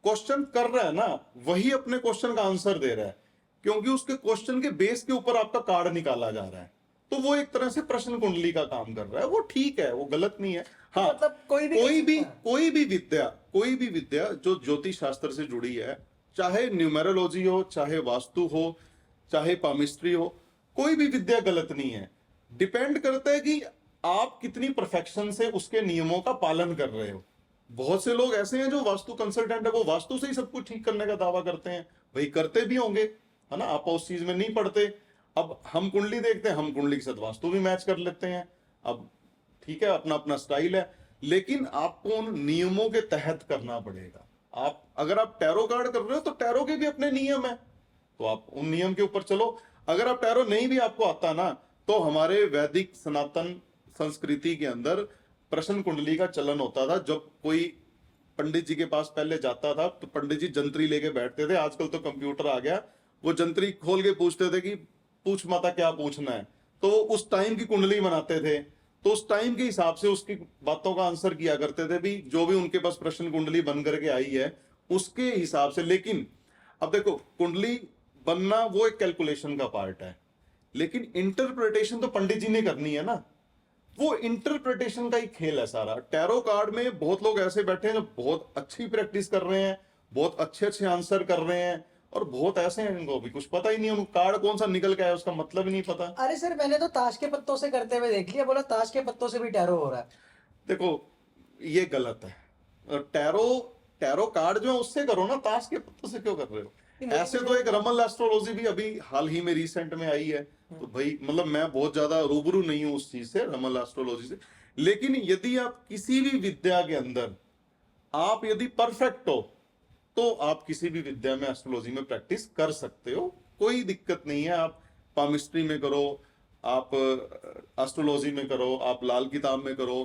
क्वेश्चन कर रहा है ना, वही अपने क्वेश्चन का आंसर दे रहा है, क्योंकि उसके क्वेश्चन के बेस के ऊपर आपका कार्ड निकाला जा रहा है। तो वो एक तरह से प्रश्न कुंडली का काम कर रहा है, वो ठीक है, वो गलत नहीं है। हाँ, मतलब कोई भी कोई भी विद्या जो ज्योतिष शास्त्र से जुड़ी है, चाहे न्यूमेरोलॉजी हो, चाहे वास्तु हो, चाहे पामिस्ट्री हो, कोई भी विद्या गलत नहीं है। डिपेंड करता है कि आप कितनी परफेक्शन से उसके नियमों का पालन कर रहे हो। बहुत से लोग ऐसे हैं जो वास्तु कंसल्टेंट है, वो वास्तु से ही सब कुछ ठीक करने का दावा करते हैं, भाई करते भी होंगे, है ना, आप उस चीज में नहीं पढ़ते। अब हम कुंडली देखते हैं, हम कुंडली के साथ वास्तु भी मैच कर लेते हैं। अब ठीक है, अपना अपना स्टाइल है, लेकिन आपको उन नियमों के तहत करना पड़ेगा। आप अगर आप टैरो कार्ड कर रहे हो तो टैरो के भी अपने नियम है, तो आप उन नियम के ऊपर चलो। अगर आप टैरो नहीं भी आपको आता ना, तो हमारे वैदिक सनातन संस्कृति के अंदर प्रश्न कुंडली का चलन होता था। जब कोई पंडित जी के पास पहले जाता था तो पंडित जी जंत्री लेके बैठते थे, आजकल तो कंप्यूटर आ गया, वो जंत्री खोल के पूछते थे कि पूछ माता क्या पूछना है, तो उस टाइम की कुंडली बनाते थे, तो उस टाइम के हिसाब से उसकी बातों का आंसर किया करते थे भी, जो भी उनके पास प्रश्न कुंडली बन करके आई है उसके हिसाब से। लेकिन अब देखो, कुंडली बनना वो एक कैलकुलेशन का पार्ट है, लेकिन इंटरप्रिटेशन तो पंडित जी ने करनी है ना, वो इंटरप्रिटेशन का ही खेल है सारा। टैरो कार्ड में बहुत लोग ऐसे बैठे हैं जो बहुत अच्छी प्रैक्टिस कर रहे हैं, बहुत अच्छे अच्छे आंसर कर रहे हैं, और बहुत ऐसे हैं इनको भी कुछ पता ही नहीं, उनको कार्ड कौन सा निकल के आया उसका मतलब ही नहीं पता। अरे सर मैंने तो ताश के पत्तों से करते हुए देख लिया, बोला ताश के पत्तों से भी टैरो हो रहा है। देखो, ये गलत है। और टैरो टैरो कार्ड जो है उससे करो ना, ताश के पत्तों से क्यों कर रहे हो। नहीं, ऐसे तो एक रमल एस्ट्रोलॉजी भी अभी हाल ही में रिसेंट में आई है, तो भाई मतलब मैं बहुत ज्यादा रूबरू नहीं हूं उस चीज से, रमल एस्ट्रोलॉजी से। लेकिन यदि आप किसी भी विद्या के अंदर आप यदि परफेक्ट हो, तो आप किसी भी विद्या में एस्ट्रोलॉजी में प्रैक्टिस कर सकते हो, कोई दिक्कत नहीं है। आप पामिस्ट्री में करो, आप एस्ट्रोलॉजी में करो, आप लाल किताब में करो,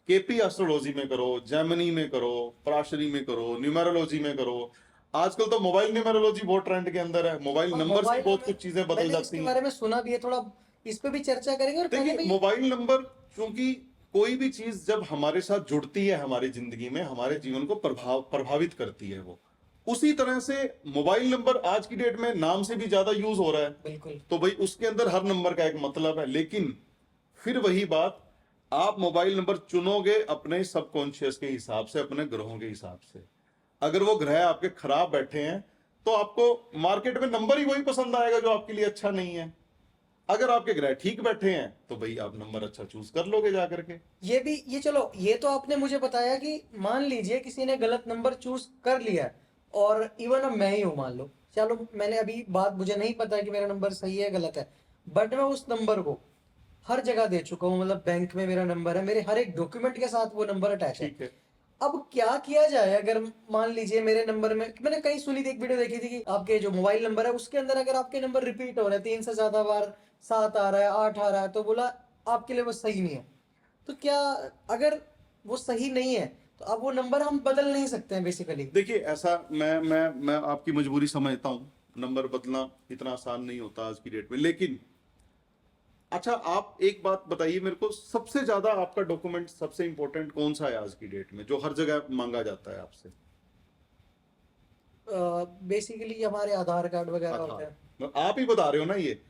केपी एस्ट्रोलॉजी में करो, जैमिनी में करो, पराशरी में करो, न्यूमेरोलॉजी में करो। आजकल तो मोबाइल न्यूमेरोलॉजी बहुत ट्रेंड के अंदर है, मोबाइल नंबर से मोबाइल बहुत में कुछ चीजें बदल मैंने जाती इसके हैं। बारे में सुना भी है थोड़ा, इस पे भी चर्चा करेंगे। और पहले देखिए, भी मोबाइल नंबर, क्योंकि कोई भी चीज जब हमारे साथ जुड़ती है हमारी जिंदगी में, हमारे जीवन को प्रभावित करती है वो, उसी तरह से मोबाइल नंबर आज की डेट में नाम से भी ज्यादा यूज हो रहा है। बिल्कुल तो भाई उसके अंदर हर नंबर का एक मतलब है, लेकिन फिर वही बात, आप मोबाइल नंबर चुनोगे अपने सबकॉन्शियस के हिसाब से, अपने ग्रहों के हिसाब से। अगर वो ग्रह आपके खराब बैठे हैं तो आपको मार्केट में नंबर ही वही पसंद आएगा जो आपके लिए अच्छा नहीं है। अगर आपके ग्रह ठीक बैठे हैं तो भाई आप नंबर अच्छा चूज कर लोगे जाकर के। ये चलो, ये तो आपने मुझे बताया कि मान लीजिए किसी ने गलत नंबर चूज कर लिया है, और इवन अब मैं ही हूं, मान लो, चलो मैंने अभी बात, मुझे नहीं पता कि मेरा नंबर सही है गलत है, बट मैं उस नंबर को हर जगह दे चुका हूँ। मतलब बैंक में मेरा नंबर है, मेरे हर एक डॉक्यूमेंट के साथ वो नंबर अटैच है। ठीक है। अब क्या किया जाए अगर मान लीजिए मेरे नंबर में, मैंने कहीं सुनी थी, एक वीडियो देखी थी कि आपके जो मोबाइल नंबर है उसके अंदर अगर आपके नंबर रिपीट हो रहे हैं 3 से ज्यादा बार, 7 आ रहा है, 8 आ रहा है, तो बोला आपके लिए वो सही नहीं है। तो क्या, अगर वो सही नहीं है तो अब वो नंबर हम बदल नहीं सकते हैं बेसिकली? देखिए, ऐसा मैं आपकी मजबूरी समझता हूँ, नंबर बदलना इतना आसान नहीं होता आज की डेट में। लेकिन अच्छा, आप एक बात बताइए मेरे को, सबसे ज्यादा आपका डॉक्यूमेंट सबसे इंपॉर्टेंट कौन सा है आज की डेट में, जो हर जगह मांगा जाता है आपसे? बेसिकली हमारे आधार कार्ड वगैरह होते आधार। हैं। मतलब आप ही बता रहे हो ना, ये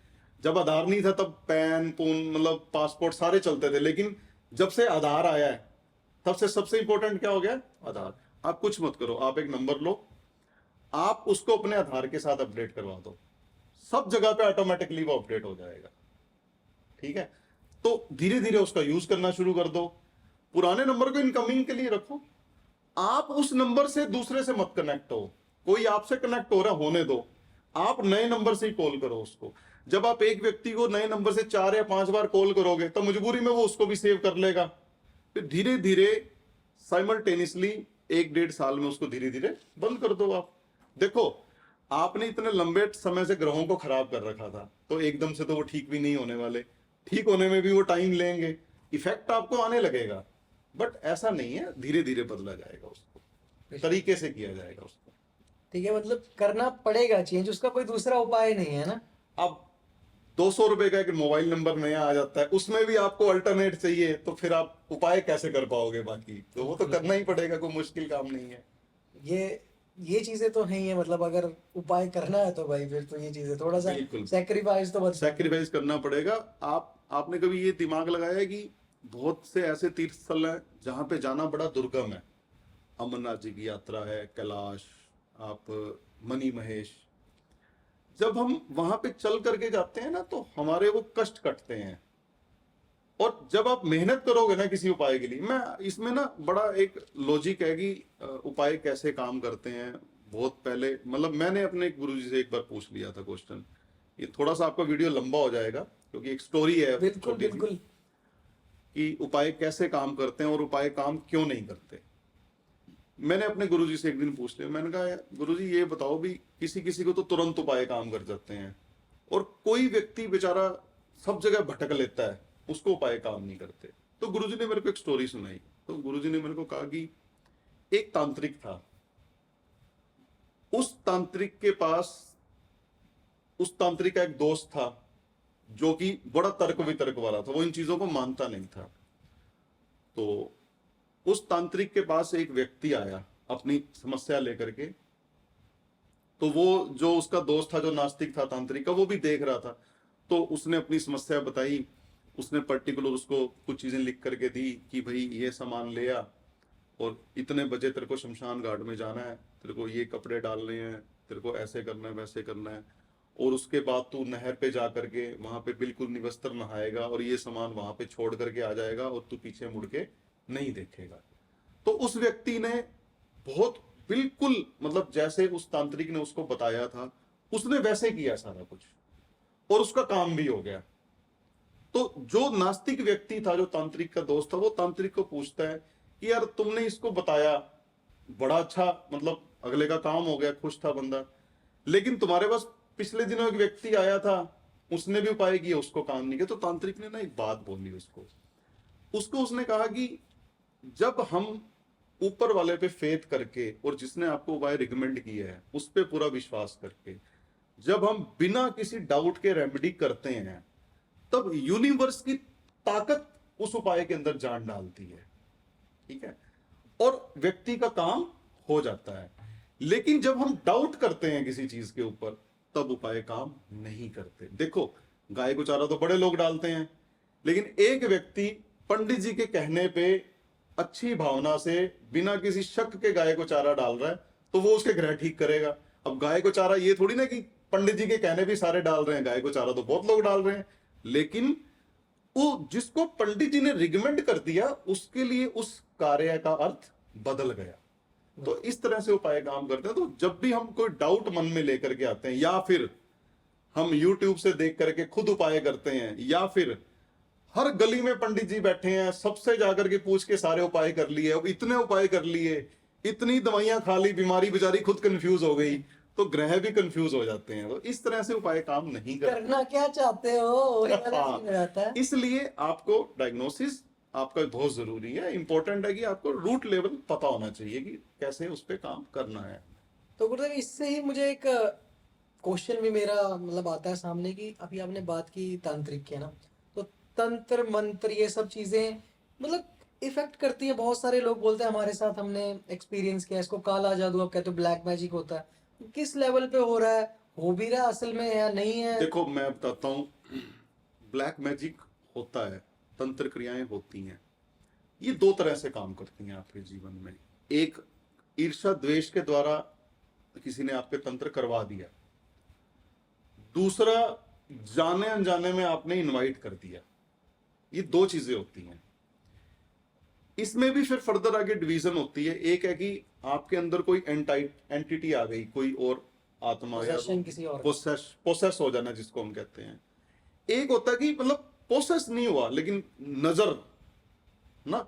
जब आधार नहीं था तब पैन पून मतलब पासपोर्ट सारे चलते थे, लेकिन जब से आधार आया है तब से सबसे इंपॉर्टेंट क्या हो गया? आधार। आप कुछ मत करो, आप एक नंबर लो, आप उसको अपने आधार के साथ अपडेट करवा दो, सब जगह पे ऑटोमेटिकली वो अपडेट हो जाएगा। ठीक है, तो धीरे धीरे उसका यूज करना शुरू कर दो। पुराने नंबर को इनकमिंग के लिए रखो, आप उस नंबर से दूसरे से मत कनेक्ट हो, कोई आपसे कनेक्ट हो रहा होने दो, आप नए नंबर से ही कॉल करो उसको। जब आप एक व्यक्ति को नए नंबर से 4 या 5 बार कॉल करोगे तो मजबूरी में वो उसको भी सेव कर लेगा। फिर धीरे धीरे साइमल्टेनियसली 1-1.5 साल में उसको धीरे धीरे बंद कर दो। आप देखो, आपने इतने लंबे समय से ग्रहों को खराब कर रखा था, तो एकदम से तो वो ठीक भी नहीं होने वाले, ठीक होने में भी वो टाइम लेंगे, इफेक्ट आपको आने लगेगा। बट ऐसा नहीं है, धीरे धीरे बदला जाएगा, उसको तरीके से किया जाएगा उसको। ठीक है, मतलब करना पड़ेगा चेंज, उसका कोई दूसरा उपाय नहीं है ना। अब 200 रुपए का एक मोबाइल नंबर नया आ जाता है, उसमें भी आपको अल्टरनेट चाहिए, तो फिर आप उपाय कैसे कर पाओगे? बाकी तो वो तो करना ही पड़ेगा, कोई मुश्किल काम नहीं है। ये चीजें तो है ही है, मतलब अगर उपाय करना है तो भाई फिर तो ये चीजें थोड़ा सा बिल्कुल। सेक्रीफाइस तो बस सैक्रिफाइस करना पड़ेगा। आपने कभी ये दिमाग लगाया है कि बहुत से ऐसे तीर्थ स्थल हैं जहां पे जाना बड़ा दुर्गम है? अमरनाथ जी की यात्रा है, कैलाश, आप मनी महेश, जब हम वहां पे चल करके जाते हैं ना तो हमारे वो कष्ट कटते हैं। और जब आप मेहनत करोगे ना किसी उपाय के लिए, मैं इसमें ना बड़ा एक लॉजिक है कि उपाय कैसे काम करते हैं। बहुत पहले मतलब मैंने अपने गुरुजी से एक बार पूछ लिया था क्वेश्चन, ये थोड़ा सा आपका वीडियो लंबा हो जाएगा क्योंकि एक स्टोरी है बिल्कुल छोटी सी, बिल्कुल। कि उपाय कैसे काम करते हैं और उपाय काम क्यों नहीं करते। मैंने अपने गुरुजी से एक दिन पूछ लिया, मैंने कहा गुरुजी ये बताओ भी, किसी किसी को तो तुरंत उपाय काम कर जाते हैं और कोई व्यक्ति बेचारा सब जगह भटक लेता है, उसको उपाय काम नहीं करते। तो गुरुजी ने मेरे को एक स्टोरी सुनाई। तो गुरुजी ने मेरे को कहा कि एक तांत्रिक था, उस तांत्रिक के पास, उस तांत्रिक का एक दोस्त था जो कि बड़ा तर्क वितर्क वाला था, वो इन चीजों को मानता नहीं था। तो उस तांत्रिक के पास एक व्यक्ति आया अपनी समस्या लेकर के, तो वो जो उसका दोस्त था जो नास्तिक था तांत्रिक का, वो भी देख रहा था। तो उसने अपनी समस्या बताई, उसने पर्टिकुलर उसको कुछ चीजें लिख करके दी कि भाई ये सामान ले आ, और इतने बजे तेरे को शमशान घाट में जाना है, तेरे को ये कपड़े डालने हैं, तेरे को ऐसे करना है वैसे करना है, और उसके बाद तू नहर पे जा करके वहां पे बिल्कुल निवस्त्र नहाएगा और ये सामान वहां पे छोड़ करके आ जाएगा और तू पीछे मुड़ के नहीं देखेगा। तो उस व्यक्ति ने बहुत बिल्कुल मतलब जैसे उस तांत्रिक ने उसको बताया था, उसने वैसे किया सारा कुछ और उसका काम भी हो गया। तो जो नास्तिक व्यक्ति था, जो तांत्रिक का दोस्त था, वो तांत्रिक को पूछता है कि यार तुमने इसको बताया, बड़ा अच्छा, मतलब अगले का काम हो गया, खुश था बंदा, लेकिन तुम्हारे पास पिछले दिनों एक व्यक्ति आया था, उसने भी उपाय किया, उसको काम नहीं किया। तो तांत्रिक ने ना एक बात बोली उसको उसने कहा कि जब हम ऊपर वाले पे फेथ करके और जिसने आपको उपाय रिकमेंड किया है उस पे पूरा विश्वास करके जब हम बिना किसी डाउट के रेमेडी करते हैं, तब यूनिवर्स की ताकत उस उपाय के अंदर जान डालती है। ठीक है, और व्यक्ति का काम हो जाता है। लेकिन जब हम डाउट करते हैं किसी चीज के ऊपर, तब उपाय काम नहीं करते। देखो, गाय को चारा तो बड़े लोग डालते हैं, लेकिन एक व्यक्ति पंडित जी के कहने पे अच्छी भावना से बिना किसी शक के गाय को चारा डाल रहा है, तो वो उसके ग्रह ठीक करेगा। अब गाय को चारा ये थोड़ी ना कि पंडित जी के कहने पे सारे डाल रहे हैं, गाय को चारा तो बहुत लोग डाल रहे हैं, लेकिन वो जिसको पंडित जी ने रिकमेंड कर दिया उसके लिए उस कार्य का अर्थ बदल गया। तो इस तरह से उपाय काम करते हैं। तो जब भी हम कोई डाउट मन में लेकर के आते हैं, या फिर हम YouTube से देख करके खुद उपाय करते हैं, या फिर हर गली में पंडित जी बैठे हैं, सबसे जाकर के पूछ के सारे उपाय कर लिए, अब इतने उपाय कर लिए, इतनी दवाइयां खा ली, बीमारी बेचारी खुद कंफ्यूज हो गई, तो ग्रह भी कंफ्यूज हो जाते हैं। तो इस तरह से उपाय काम नहीं करते। करना क्या चाहते हो, वही वाला सीन हो जाता है। इसलिए आपको डायग्नोसिस आपका बहुत जरूरी है, इंपॉर्टेंट है कि आपको रूट लेवल पता होना चाहिए कि कैसे उस पर काम करना है। तो गुरुदेव, इससे ही मुझे एक क्वेश्चन भी मेरा मतलब आता है सामने कि अभी आपने बात की तांत्रिक की है ना, तो तंत्र मंत्र ये सब चीजें मतलब इफेक्ट करती है। बहुत सारे लोग बोलते हैं हमारे साथ हमने एक्सपीरियंस किया इसको, काला जादू आप कहते हो ब्लैक मैजिक होता है, किस लेवल पे हो रहा है, हो भी रहा है असल में या नहीं है? देखो मैं बताता हूँ, ब्लैक मैजिक होता है, तंत्र क्रियाएं होती हैं, ये दो तरह से काम करती हैं आपके जीवन में। एक, ईर्ष्या द्वेष के द्वारा किसी ने आपके तंत्र करवा दिया। दूसरा, जाने अनजाने में आपने इनवाइट कर दिया। ये दो चीजें होती हैं। इसमें भी फिर फर्दर आगे डिवीजन होती है। एक है कि आपके अंदर कोई एंटिटी आ गई, कोई और आत्मा या पोजेशन किसी और का। पोसेस हो जाना जिसको हम कहते हैं। एक होता है कि मतलब पोसेस नहीं हुआ लेकिन नजर ना,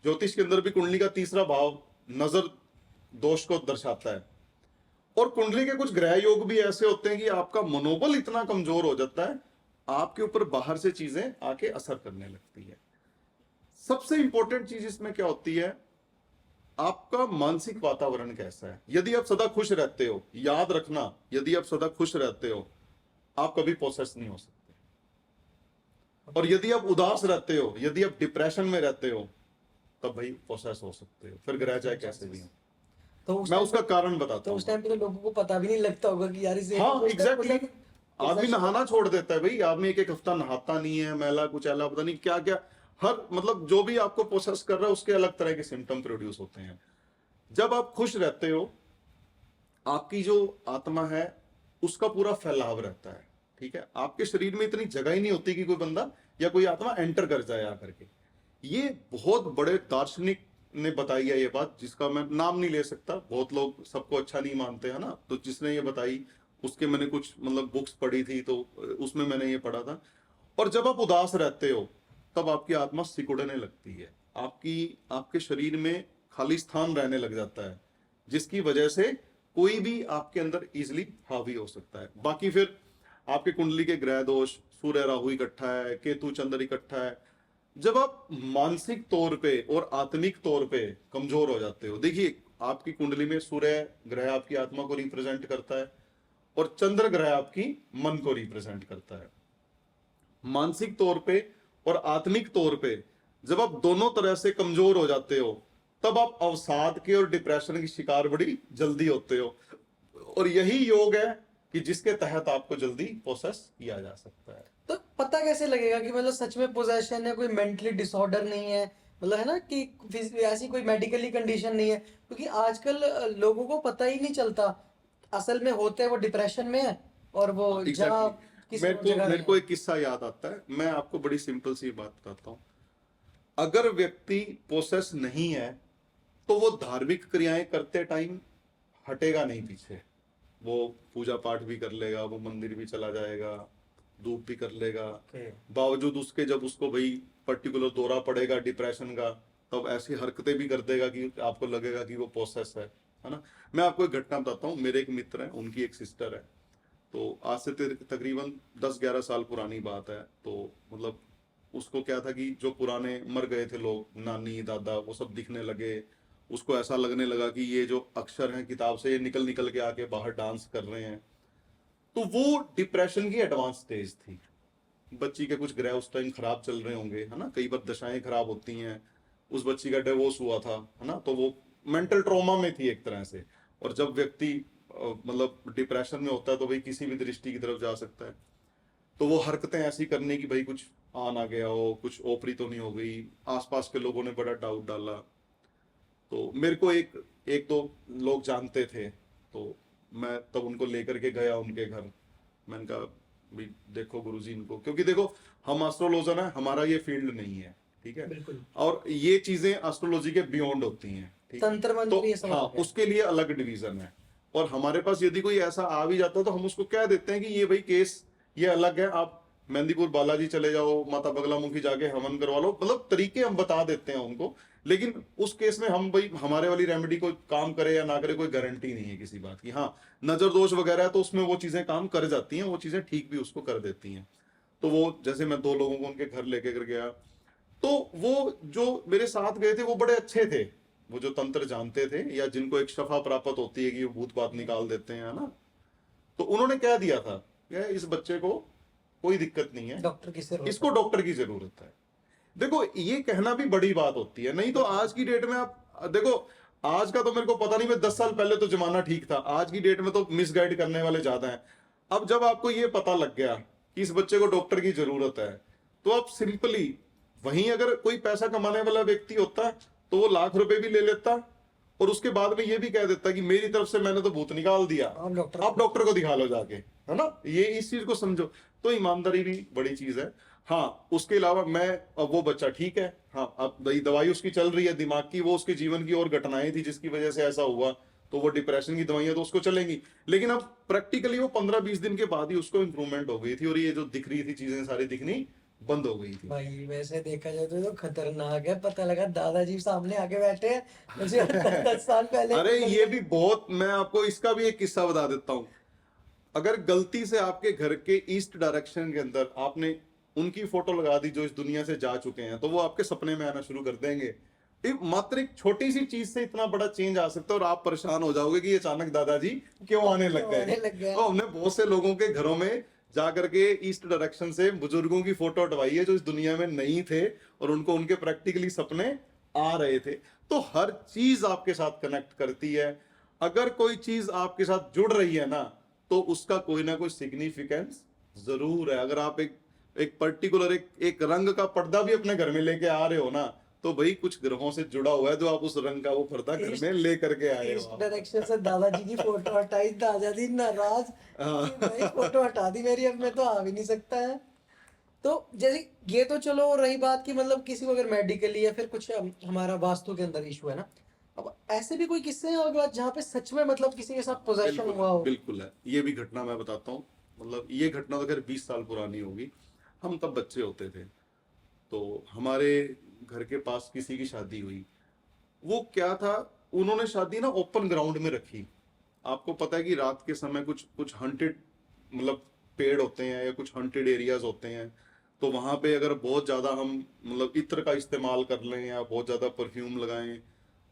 ज्योतिष के अंदर भी कुंडली का तीसरा भाव नजर दोष को दर्शाता है। और कुंडली के कुछ ग्रह योग भी ऐसे होते हैं कि आपका मनोबल इतना कमजोर हो जाता है, आपके ऊपर बाहर से चीजें आके असर करने लगती है। सबसे इंपॉर्टेंट चीज इसमें क्या होती है, आपका मानसिक वातावरण कैसा है। यदि आप सदा खुश रहते हो, याद रखना, यदि आप सदा खुश रहते हो आप कभी पोसेस नहीं हो सकते। और यदि आप उदास रहते हो, यदि आप डिप्रेशन में रहते हो, तब भाई पोसेस हो सकते हो, फिर ग्रह चाहे कैसे भी हो। तो उस मैं टाइम उसका पे कारण बताता तो हूँ। उस टाइम पे तो लोगों को पता भी नहीं लगता होगा कि यार इसे हाँ एग्जैक्टली, आदमी possession- नहाना छोड़ देता है भाई, आदमी एक एक हफ्ता नहाता नहीं है, मैला कुछ ऐला पता नहीं क्या क्या, हर मतलब जो भी आपको प्रोसेस कर रहा है उसके अलग तरह के सिम्टम प्रोड्यूस होते हैं। जब आप खुश रहते हो, आपकी जो आत्मा है उसका पूरा फैलाव रहता है, ठीक है। आपके शरीर में इतनी जगह ही नहीं होती कि कोई बंदा या कोई आत्मा एंटर कर जाए आकर के। ये बहुत बड़े दार्शनिक ने बताई है ये बात, जिसका मैं नाम नहीं ले सकता, बहुत लोग सबको अच्छा नहीं मानते हैं ना, तो जिसने ये बताई उसके मैंने कुछ मतलब बुक्स पढ़ी थी, तो उसमें मैंने ये पढ़ा था। और जब आप उदास रहते हो तब आपकी आत्मा सिकुड़ने लगती है, आपके शरीर में खाली स्थान रहने लग जाता है, जिसकी वजह से कोई भी आपके अंदर इजिली हावी हो सकता है। बाकी फिर आपके कुंडली के ग्रह दोष, सूर्य राहु इकट्ठा है, केतु चंद्र इकट्ठा है, जब आप मानसिक तौर पे और आत्मिक तौर पे कमजोर हो जाते हो। देखिए आपकी कुंडली में सूर्य ग्रह आपकी आत्मा को रिप्रेजेंट करता है और चंद्र ग्रह आपकी मन को रिप्रेजेंट करता है। मानसिक तौर पे और आत्मिक तौर पे जब आप दोनों तरह से कमजोर हो जाते हो, तब आप अवसाद के और डिप्रेशन की शिकार बड़ी जल्दी होते हो। और यही योग है कि जिसके तहत आपको जल्दी प्रोसेस किया जा सकता है। तो पता कैसे लगेगा कि मतलब सच में पोजेशन है, कोई मेंटली डिसऑर्डर नहीं है, मतलब है ना कि ऐसी कोई मेडिकली कंडीशन नहीं है? क्योंकि आजकल लोगों को पता ही नहीं चलता असल में होते हैं वो डिप्रेशन में है और वो जहाँ एग्जैक्टली, किसी और जगह मेरे नहीं को है। एक किस्सा याद आता है, मैं आपको बड़ी सिंपल सी बात बताता हूँ। अगर व्यक्ति पोसेस नहीं है तो वो धार्मिक क्रियाएं करते टाइम हटेगा नहीं पीछे, वो पूजा पाठ भी कर लेगा, वो मंदिर भी चला जाएगा, धूप भी कर लेगा। Okay. बावजूद उसके जब उसको भाई पर्टिकुलर दौरा पड़ेगा डिप्रेशन का, तब ऐसी हरकतें भी कर देगा कि आपको लगेगा कि वो पोसेस है ना। मैं आपको एक घटना बताता हूँ। मेरे एक मित्र हैं, उनकी एक सिस्टर है, तो आज से तकरीबन 10-11 साल पुरानी बात है। तो मतलब उसको क्या था कि जो पुराने मर गए थे लोग, नानी दादा, वो सब दिखने लगे। उसको ऐसा लगने लगा कि ये जो अक्षर हैं किताब से, ये निकल निकल के आके बाहर डांस कर रहे हैं। तो वो डिप्रेशन की एडवांस स्टेज थी। बच्ची के कुछ ग्रह उस टाइम खराब चल रहे होंगे, है ना, कई बार दशाएं खराब होती हैं। उस बच्ची का डिवोर्स हुआ था, है ना, तो वो मेंटल ट्रॉमा में थी एक तरह से। और जब व्यक्ति मतलब डिप्रेशन में होता है तो भाई किसी भी दृष्टि की तरफ जा सकता है। तो वो हरकतें ऐसी करने की, भाई कुछ आ ना गया हो, कुछ ओपरी तो नहीं हो गई। आसपास के लोगों ने बड़ा डाउट डाला। तो मेरे को एक एक दो लोग जानते थे, तो मैं तब उनको लेकर के गया उनके घर। मैंने कहा भी देखो गुरुजी इनको, क्योंकि देखो हम एस्ट्रोलॉजर हैं, हमारा ये फील्ड नहीं है, ठीक है। बिल्कुल। और ये चीजें एस्ट्रोलॉजी के बियॉन्ड होती हैं, ठीक है। तंत्र तो मंत्र ये सब हाँ, अलग है। उसके लिए अलग डिवीजन है। और हमारे पास यदि कोई ऐसा आ भी जाता है तो हम उसको कह देते हैं कि ये भाई केस ये अलग है, आप मेहंदीपुर बालाजी चले जाओ, माता बगलामुखी जाके हवन करवा लो, मतलब तरीके हम बता देते हैं उनको। लेकिन उस केस में हम भाई हमारे वाली रेमेडी को काम करे या ना करे कोई गारंटी नहीं है किसी बात की। हाँ, नजर दोष वगैरह है तो उसमें वो चीजें काम कर जाती हैं, वो चीजें ठीक भी उसको कर देती हैं। तो वो जैसे मैं 2 लोगों को उनके घर लेके कर गया, तो वो जो मेरे साथ गए थे वो बड़े अच्छे थे, वो जो तंत्र जानते थे या जिनको एक शफा प्राप्त होती है कि वो भूत बात निकाल देते हैं, है ना। तो उन्होंने क्या दिया था कि इस बच्चे को कोई दिक्कत नहीं है, डॉक्टर की जरूरत इसको डॉक्टर की जरूरत है। देखो ये कहना भी बड़ी बात होती है, नहीं तो आज की डेट में आप देखो, आज का तो मेरे को पता नहीं, मैं 10 साल पहले तो जमाना ठीक था, आज की डेट में तो मिसगाइड करने वाले ज्यादा हैं। अब जब आपको ये पता लग गया कि इस बच्चे को डॉक्टर की जरूरत है, तो आप सिंपली वहीं, अगर कोई पैसा कमाने वाला व्यक्ति होता तो वो लाख रुपए भी ले लेता और उसके बाद में ये भी कह देता कि मेरी तरफ से मैंने तो भूत निकाल दिया, आप डॉक्टर को दिखा लो जाके, है ना। ये इस चीज को समझो, तो ईमानदारी भी बड़ी चीज है। हाँ, उसके अलावा मैं, अब वो बच्चा ठीक है, हाँ अब भाई दवाई उसकी चल रही है दिमाग की, वो उसके जीवन की और घटनाएं थी जिसकी वजह से ऐसा हुआ, तो वो डिप्रेशन की दवाइयां तो उसको चलेंगी, लेकिन अब प्रैक्टिकली वो 15-20 दिन के बाद ही उसको इंप्रूवमेंट हो गई थी और ये जो दिख रही थी चीजें सारी दिखनी बंद हो गई थी। भाई वैसे देखा जाए तो खतरनाक है, पता लगा दादाजी सामने आके बैठे हैं मुझे 10 साल पहले। अरे ये भी बहुत, मैं आपको इसका भी एक किस्सा बता देता हूँ। अगर गलती से आपके घर के ईस्ट डायरेक्शन के अंदर आपने उनकी फोटो लगा दी जो इस दुनिया से जा चुके हैं, तो वो आपके सपने में आना शुरू कर देंगे। मात्र एक छोटी सी चीज से इतना बड़ा चेंज आ सकता है और आप परेशान हो जाओगे कि अचानक दादाजी क्यों आने लग गए। और हमने बहुत से लोगों के घरों में जाकर के ईस्ट डायरेक्शन से बुजुर्गों की फोटो हटवाई है जो इस दुनिया में नहीं थे और उनको उनके प्रैक्टिकली सपने आ रहे थे। तो हर चीज आपके साथ कनेक्ट करती है। अगर कोई चीज आपके साथ जुड़ रही है ना, तो उसका कोई ना कोई सिग्निफिकेंस जरूर है। अगर आप एक पर्टिकुलर एक रंग का पर्दा भी अपने घर में लेके आ रहे हो ना, तो भाई कुछ ग्रहों से जुड़ा हुआ है, जो आप उस रंग का वो पर्दा घर में ले करके आए इस हो। डायरेक्शन से दादाजी की फोटो हटाई, दादाजी नाराज कि भाई फोटो हटा दी मेरी, अब मैं तो आ भी नहीं सकता है। तो जैसे ये तो चलो रही बात की, मतलब किसी को अगर मेडिकली या फिर कुछ हमारा वास्तु के अंदर इशू है ना, अब ऐसे भी कोई किस्से हैं और जहाँ पे सच में मतलब किसी के साथ पोजेशन हुआ हो? बिल्कुल है, ये भी घटना मैं बताता हूँ। मतलब ये घटना तो खैर 20 साल पुरानी होगी, हम तब बच्चे होते थे। तो हमारे घर के पास किसी की शादी हुई। वो क्या था, उन्होंने शादी ना ओपन ग्राउंड में रखी। आपको पता है कि रात के समय कुछ कुछ हंटेड मतलब पेड़ होते हैं या कुछ हंटेड एरियाज होते हैं, तो वहां पे अगर बहुत ज्यादा हम मतलब इत्र का इस्तेमाल कर लें या बहुत ज्यादा परफ्यूम लगाएं,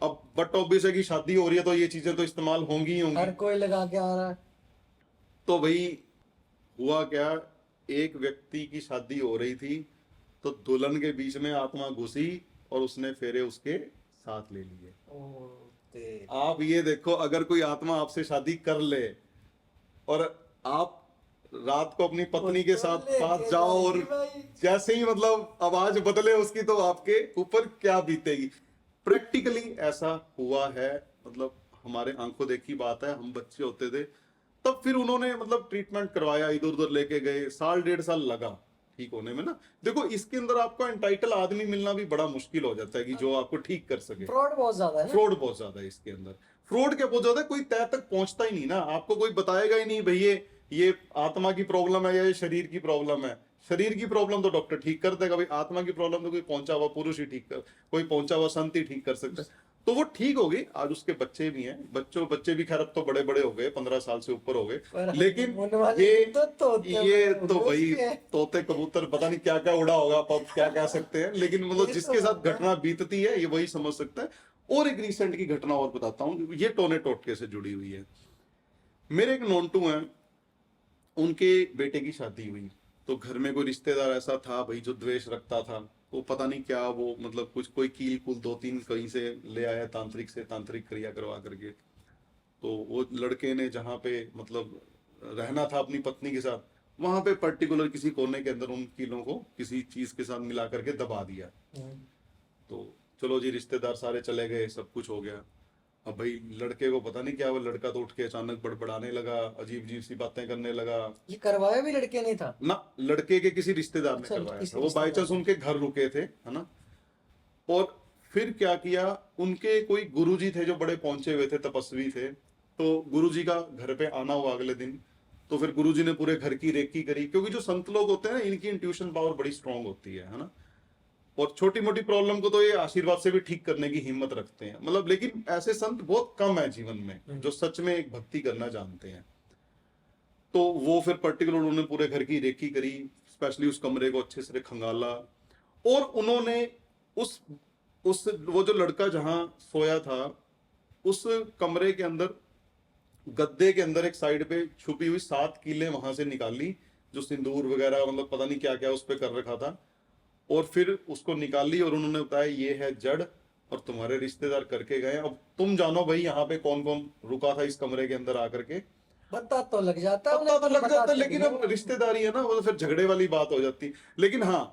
अब बट ऑब्वियस है कि शादी हो रही है तो ये चीजें तो इस्तेमाल होंगी ही होंगी। हर कोई लगा के आ रहा है। तो भाई हुआ क्या, एक व्यक्ति की शादी हो रही थी, तो दुल्हन के बीच में आत्मा घुसी और उसने फेरे उसके साथ ले लिए। आप ये देखो, अगर कोई आत्मा आपसे शादी कर ले और आप रात को अपनी पत्नी के साथ पास जाओ और जैसे ही मतलब आवाज बदले उसकी, तो आपके ऊपर क्या बीतेगी। प्रैक्टिकली ऐसा हुआ है, मतलब हमारे आंखों देखी बात है। हम बच्चे होते थे तब, फिर उन्होंने मतलब ट्रीटमेंट करवाया, इधर उधर लेके गए, 1.5 साल लगा ठीक होने में ना। देखो इसके अंदर आपको एंटाइटल आदमी मिलना भी बड़ा मुश्किल हो जाता है कि जो आपको ठीक कर सके। फ्रॉड बहुत ज्यादा है। फ्रॉड बहुत ज्यादा है इसके अंदर। फ्रॉड क्या बहुत ज्यादा है, कोई तय तक पहुंचता ही नहीं ना, आपको कोई बताएगा ही नहीं भाई ये आत्मा की प्रॉब्लम है या ये शरीर की प्रॉब्लम है। शरीर की प्रॉब्लम तो डॉक्टर ठीक कर देगा भाई, आत्मा की प्रॉब्लम तो कोई पहुंचा हुआ पुरुष ही ठीक कर, कोई पहुंचा हुआ संत ही ठीक कर सकता है। तो वो ठीक हो गई। आज उसके बच्चे भी हैं, बच्चे भी खैर अब तो बड़े बड़े हो गए, 15 साल से ऊपर हो गए। लेकिन ये तो भाई तोते कबूतर पता नहीं क्या क्या उड़ा होगा, आप क्या कह सकते हैं, लेकिन मतलब जिसके साथ घटना बीतती है ये वही समझ सकता है। और एक रिसेंट की घटना और बताता हूँ, ये टोने टोटके से जुड़ी हुई है। मेरे एक नोनटू हैं, उनके बेटे की शादी हुई, तो घर में कोई रिश्तेदार ऐसा था भाई जो द्वेष रखता था। वो पता नहीं क्या, वो मतलब कुछ कोई कील कुल 2-3 कहीं से ले आया तांत्रिक से, तांत्रिक क्रिया करवा करके। तो वो लड़के ने जहाँ पे मतलब रहना था अपनी पत्नी के साथ, वहां पे पर्टिकुलर किसी कोने के अंदर उन कीलों को किसी चीज के साथ मिला करके दबा दिया। तो चलो जी, रिश्तेदार सारे चले गए, सब कुछ हो गया। अब भाई लड़के को पता नहीं क्या, वो लड़का तो उठ के अचानक बड़बड़ाने लगा, अजीब अजीब सी बातें करने लगा। ये करवाया भी लड़के नहीं था ना, लड़के के किसी रिश्तेदार ने करवाया था। वो बाई चांस उनके घर रुके थे, है ना। और फिर क्या किया, उनके कोई गुरुजी थे जो बड़े पहुंचे हुए थे, तपस्वी थे। तो गुरुजी का घर पे आना हुआ अगले दिन, तो फिर गुरुजी ने पूरे घर की रेकी करी, क्योंकि जो संत लोग होते हैं ना, इनकी इंट्यूशन पावर बड़ी स्ट्रांग होती है ना। और छोटी मोटी प्रॉब्लम को तो ये आशीर्वाद से भी ठीक करने की हिम्मत रखते हैं, मतलब। लेकिन ऐसे संत बहुत कम है जीवन में जो सच में एक भक्ति करना जानते हैं। तो वो फिर पर्टिकुलर उन्होंने पूरे घर की रेकी करी, स्पेशली उस कमरे को अच्छे से खंगाला, और उन्होंने उस वो जो लड़का जहां सोया था, उस कमरे के अंदर गद्दे के अंदर एक साइड पे छुपी हुई 7 कीलें वहां से निकाली, जो सिंदूर वगैरह मतलब पता नहीं क्या क्या उस पे कर रखा था, और फिर उसको निकाली और उन्होंने बताया ये है जड़, और तुम्हारे रिश्तेदार करके गए। अब तुम जानो भाई यहाँ पे कौन कौन रुका था इस कमरे के अंदर आकर के। पता तो लग जाता है पता तो लग जाता है, बताते लेकिन नहीं अब हो। रिश्तेदारी है ना, वो तो फिर झगड़े वाली बात हो जाती है। लेकिन हाँ,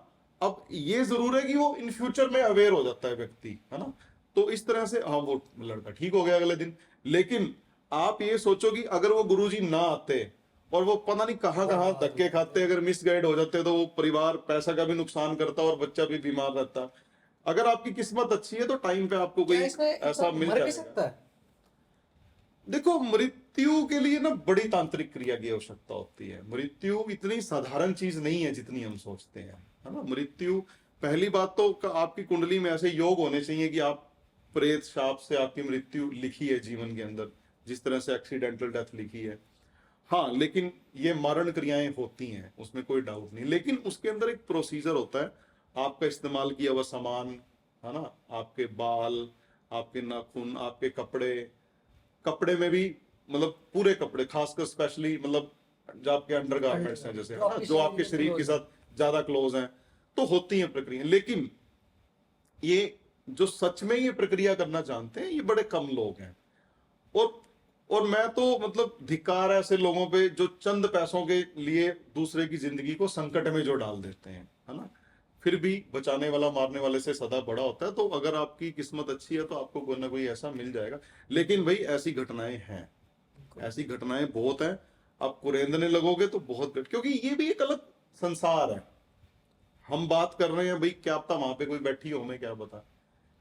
अब ये जरूर है कि वो इन फ्यूचर में अवेयर हो जाता है व्यक्ति, है ना। तो इस तरह से हाँ, वो लड़का ठीक हो गया अगले दिन। लेकिन आप ये सोचो कि अगर वो गुरुजी ना आते और वो पता नहीं कहाँ कहाँ धक्के खाते, अगर मिसगाइड हो जाते, तो वो परिवार पैसा का भी नुकसान करता और बच्चा भी बीमार रहता। अगर आपकी किस्मत अच्छी है तो टाइम पे आपको कोई क्या इसमें ऐसा मिल मर भी जाएगा। सकता है? देखो, मृत्यु के लिए ना बड़ी तांत्रिक क्रिया की आवश्यकता होती है। मृत्यु इतनी साधारण चीज नहीं है जितनी हम सोचते हैं, है ना। मृत्यु, पहली बात तो आपकी कुंडली में ऐसे योग होने चाहिए कि आप प्रेत शाप से आपकी मृत्यु लिखी है जीवन के अंदर, जिस तरह से एक्सीडेंटल डेथ लिखी है। हाँ, लेकिन ये मारण क्रियाएं होती हैं, उसमें कोई डाउट नहीं, लेकिन उसके अंदर एक प्रोसीजर होता है। आपका इस्तेमाल किया हुआ सामान, है ना, आपके बाल, आपके नाखून, आपके कपड़े, कपड़े में भी मतलब पूरे कपड़े, खासकर स्पेशली मतलब जो आपके अंडर गारमेंट्स हैं, जैसे, है ना, जो आपके शरीर के साथ ज्यादा क्लोज हैं, तो होती हैं प्रक्रिया। लेकिन ये जो सच में ये प्रक्रिया करना जानते हैं, ये बड़े कम लोग हैं। और मैं तो मतलब धिक्कार है ऐसे लोगों पे जो चंद पैसों के लिए दूसरे की जिंदगी को संकट में जो डाल देते हैं, है ना। फिर भी बचाने वाला मारने वाले से सदा बड़ा होता है। तो अगर आपकी किस्मत अच्छी है तो आपको कोई ना कोई ऐसा मिल जाएगा। लेकिन भाई ऐसी घटनाएं हैं, ऐसी घटनाएं बहुत हैं। आप कुरेदने लगोगे तो बहुत क्योंकि ये भी एक अलग संसार है। हम बात कर रहे हैं भाई, क्या पता वहां पे कोई बैठी हो, हमें क्या पता।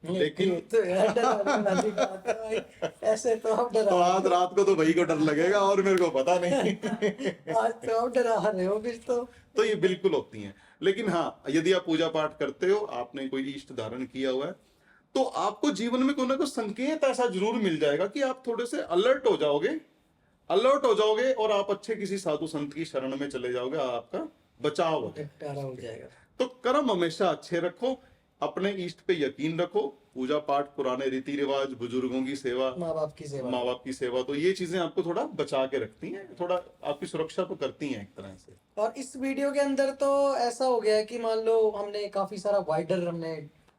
लेकिन तो यार डरावनी वाली बात है भाई, ऐसे तो आप तो डरा आज रात को तो भाई को डर लगेगा और मेरे को पता नहीं। आज तो आप डरा रहे हो फिर तो। तो ये बिल्कुल होती हैं। लेकिन हाँ, यदि आप पूजा पाठ करते हो, आपने कोई इष्ट धारण किया हुआ है, तो आपको जीवन में कोई ना कोई संकेत ऐसा जरूर मिल जाएगा कि आप थोड़े से अलर्ट हो जाओगे, अलर्ट हो जाओगे, और आप अच्छे किसी साधु संत की शरण में चले जाओगे, आपका बचाव हो जाएगा। निपटारा हो जाएगा। तो कर्म हमेशा अच्छे रखो, अपने इष्ट पे यकीन रखो, पूजा पाठ, पुराने रीति रिवाज, बुजुर्गों की सेवा, माँ बाप की सेवा। माँ बाप की सेवा, तो ये चीजें आपको थोड़ा बचा के रखती हैं, थोड़ा आपकी सुरक्षा तो करती हैं एक तरह से। और इस वीडियो के अंदर तो ऐसा हो गया कि मान लो हमने काफी सारा वाइडर हमने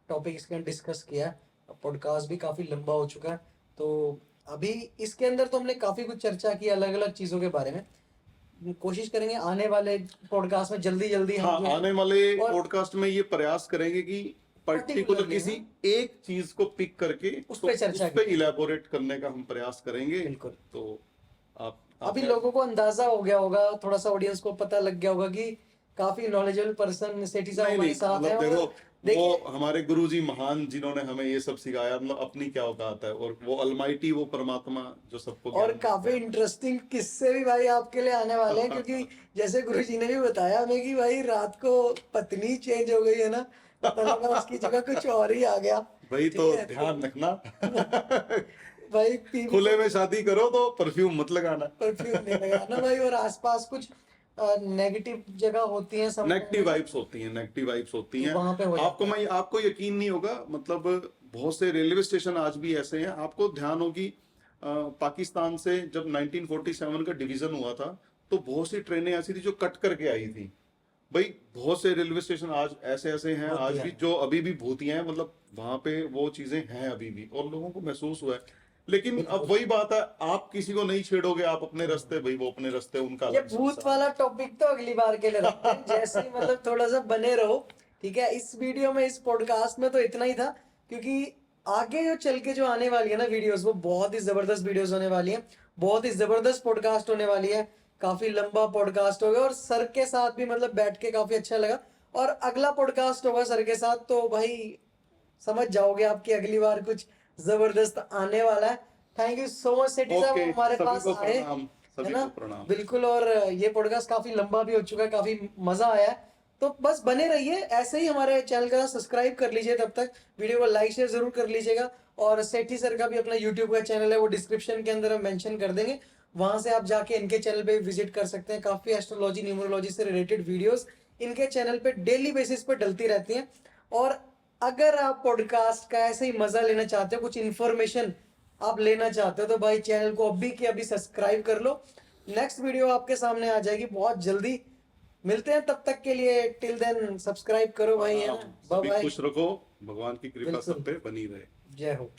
टॉपिक इसके अंदर डिस्कस किया, पॉडकास्ट भी काफी लंबा हो चुका है। तो अभी इसके अंदर तो हमने काफी कुछ चर्चा की अलग अलग चीजों के बारे में। कोशिश करेंगे आने वाले पॉडकास्ट में जल्दी जल्दी हाँ, हम जो है आने वाले और पॉडकास्ट में ये प्रयास करेंगे कि पर्टिकुलर particularly, किसी एक चीज को पिक करके उस पे चर्चा उस पे की। इलेबोरेट करने का हम प्रयास करेंगे। बिल्कुल। तो आप अभी लोगों को अंदाजा हो गया होगा, थोड़ा सा ऑडियंस को पता लग गया होगा कि काफी नॉलेजेबल पर्सन सेठी साहब नहीं हमारे नहीं, साथ हैं। मतलब और देखो, वो देखिए, हमारे गुरुजी महान, जिन्होंने हमें ये सब सिखाया, मतलब अपनी क्या औकात है, और वो अलमाइटी, वो परमात्मा जो सबको और ज्ञान काफी देता है। इंटरेस्टिंग किस्से भी भाई आपके लिए आने वाले हैं, क्योंकि जैसे गुरुजी ने भी बताया हमें कि भाई रात को पत्नी चेंज हो गई है ना, पता लगा उसकी जगह कुछ और ही आ गया। भाई ठीक तो है, ध्यान रखना। भाई खुले में शादी करो तो परफ्यूम मत लगाना। परफ्यूम नहीं लगाना भाई। और आसपास कुछ नेगेटिव जगह होती है नेगेटिव वाइब्स होती हैं, नेगेटिव वाइब्स होती हैं। वहां पे हो आपको जाता है। आपको यकीन नहीं होगा, मतलब बहुत से रेलवे स्टेशन आज भी ऐसे हैं, आपको ध्यान होगी, पाकिस्तान से जब 1947 का डिवीजन हुआ था, तो बहुत सी ट्रेनें ऐसी थी जो कट करके आई थी। भाई बहुत से रेलवे स्टेशन आज ऐसे ऐसे हैं, आज भूतिया भी, है। जो अभी भी भूतिया हैं, मतलब वहां पे वो चीजें हैं अभी भी, और लोगों को महसूस हुआ है। लेकिन अब वही बात है, आप किसी को नहीं छेड़ोगे, आप अपने रास्ते, भाई वो अपने रास्ते, उनका ये अलग भूत संसार। वाला टॉपिक तो अगली बार के लिए रखते हैं। जैसे ही मतलब थोड़ा सा बने रहो, ठीक है। इस वीडियो में, इस पॉडकास्ट में तो इतना ही था, क्योंकि आगे जो चल के जो आने वाली है ना वीडियोस, वो बहुत ही जबरदस्त वीडियोस होने वाली है, बहुत ही जबरदस्त पॉडकास्ट होने वाली है। काफी लंबा पॉडकास्ट होगा, और सर के साथ भी मतलब बैठ के काफी अच्छा लगा। और अगला पॉडकास्ट होगा सर के साथ, तो भाई समझ जाओगे आपकी अगली बार कुछ जबरदस्त आने वाला है। थैंक यू सो मच सेठी साहब, ओके, हमारे सभी पास को आए, प्रणाम, है सभी ना। को प्रणाम। बिल्कुल। और ये पॉडकास्ट काफी लंबा भी हो चुका है, काफी मजा आया है। तो बस बने रहिए ऐसे ही, हमारे चैनल का सब्सक्राइब कर लीजिए, तब तक वीडियो को लाइक शेयर जरूर कर लीजिएगा। और सेठी सर का भी अपना यूट्यूब का चैनल है, वो डिस्क्रिप्शन के अंदर हम मेंशन कर देंगे, वहां से आप जाके इनके चैनल पे विजिट कर सकते हैं। काफी एस्ट्रोलॉजी, न्यूमरोलॉजी से रिलेटेड वीडियोस इनके चैनल पे डेली बेसिस पे डलती रहती हैं। और अगर आप पॉडकास्ट का ऐसे ही मजा लेना चाहते हो, कुछ इन्फॉर्मेशन आप लेना चाहते हो तो भाई चैनल को अभी के अभी सब्सक्राइब कर लो। नेक्स्ट वीडियो आपके सामने आ जाएगी बहुत जल्दी। मिलते हैं, तब तक के लिए टिल देन सब्सक्राइब करो भाई, है ना। बाय सभी बाय। खुश रखो, भगवान की कृपा बिल्कुल। सब पे बनी रहे। जय हो।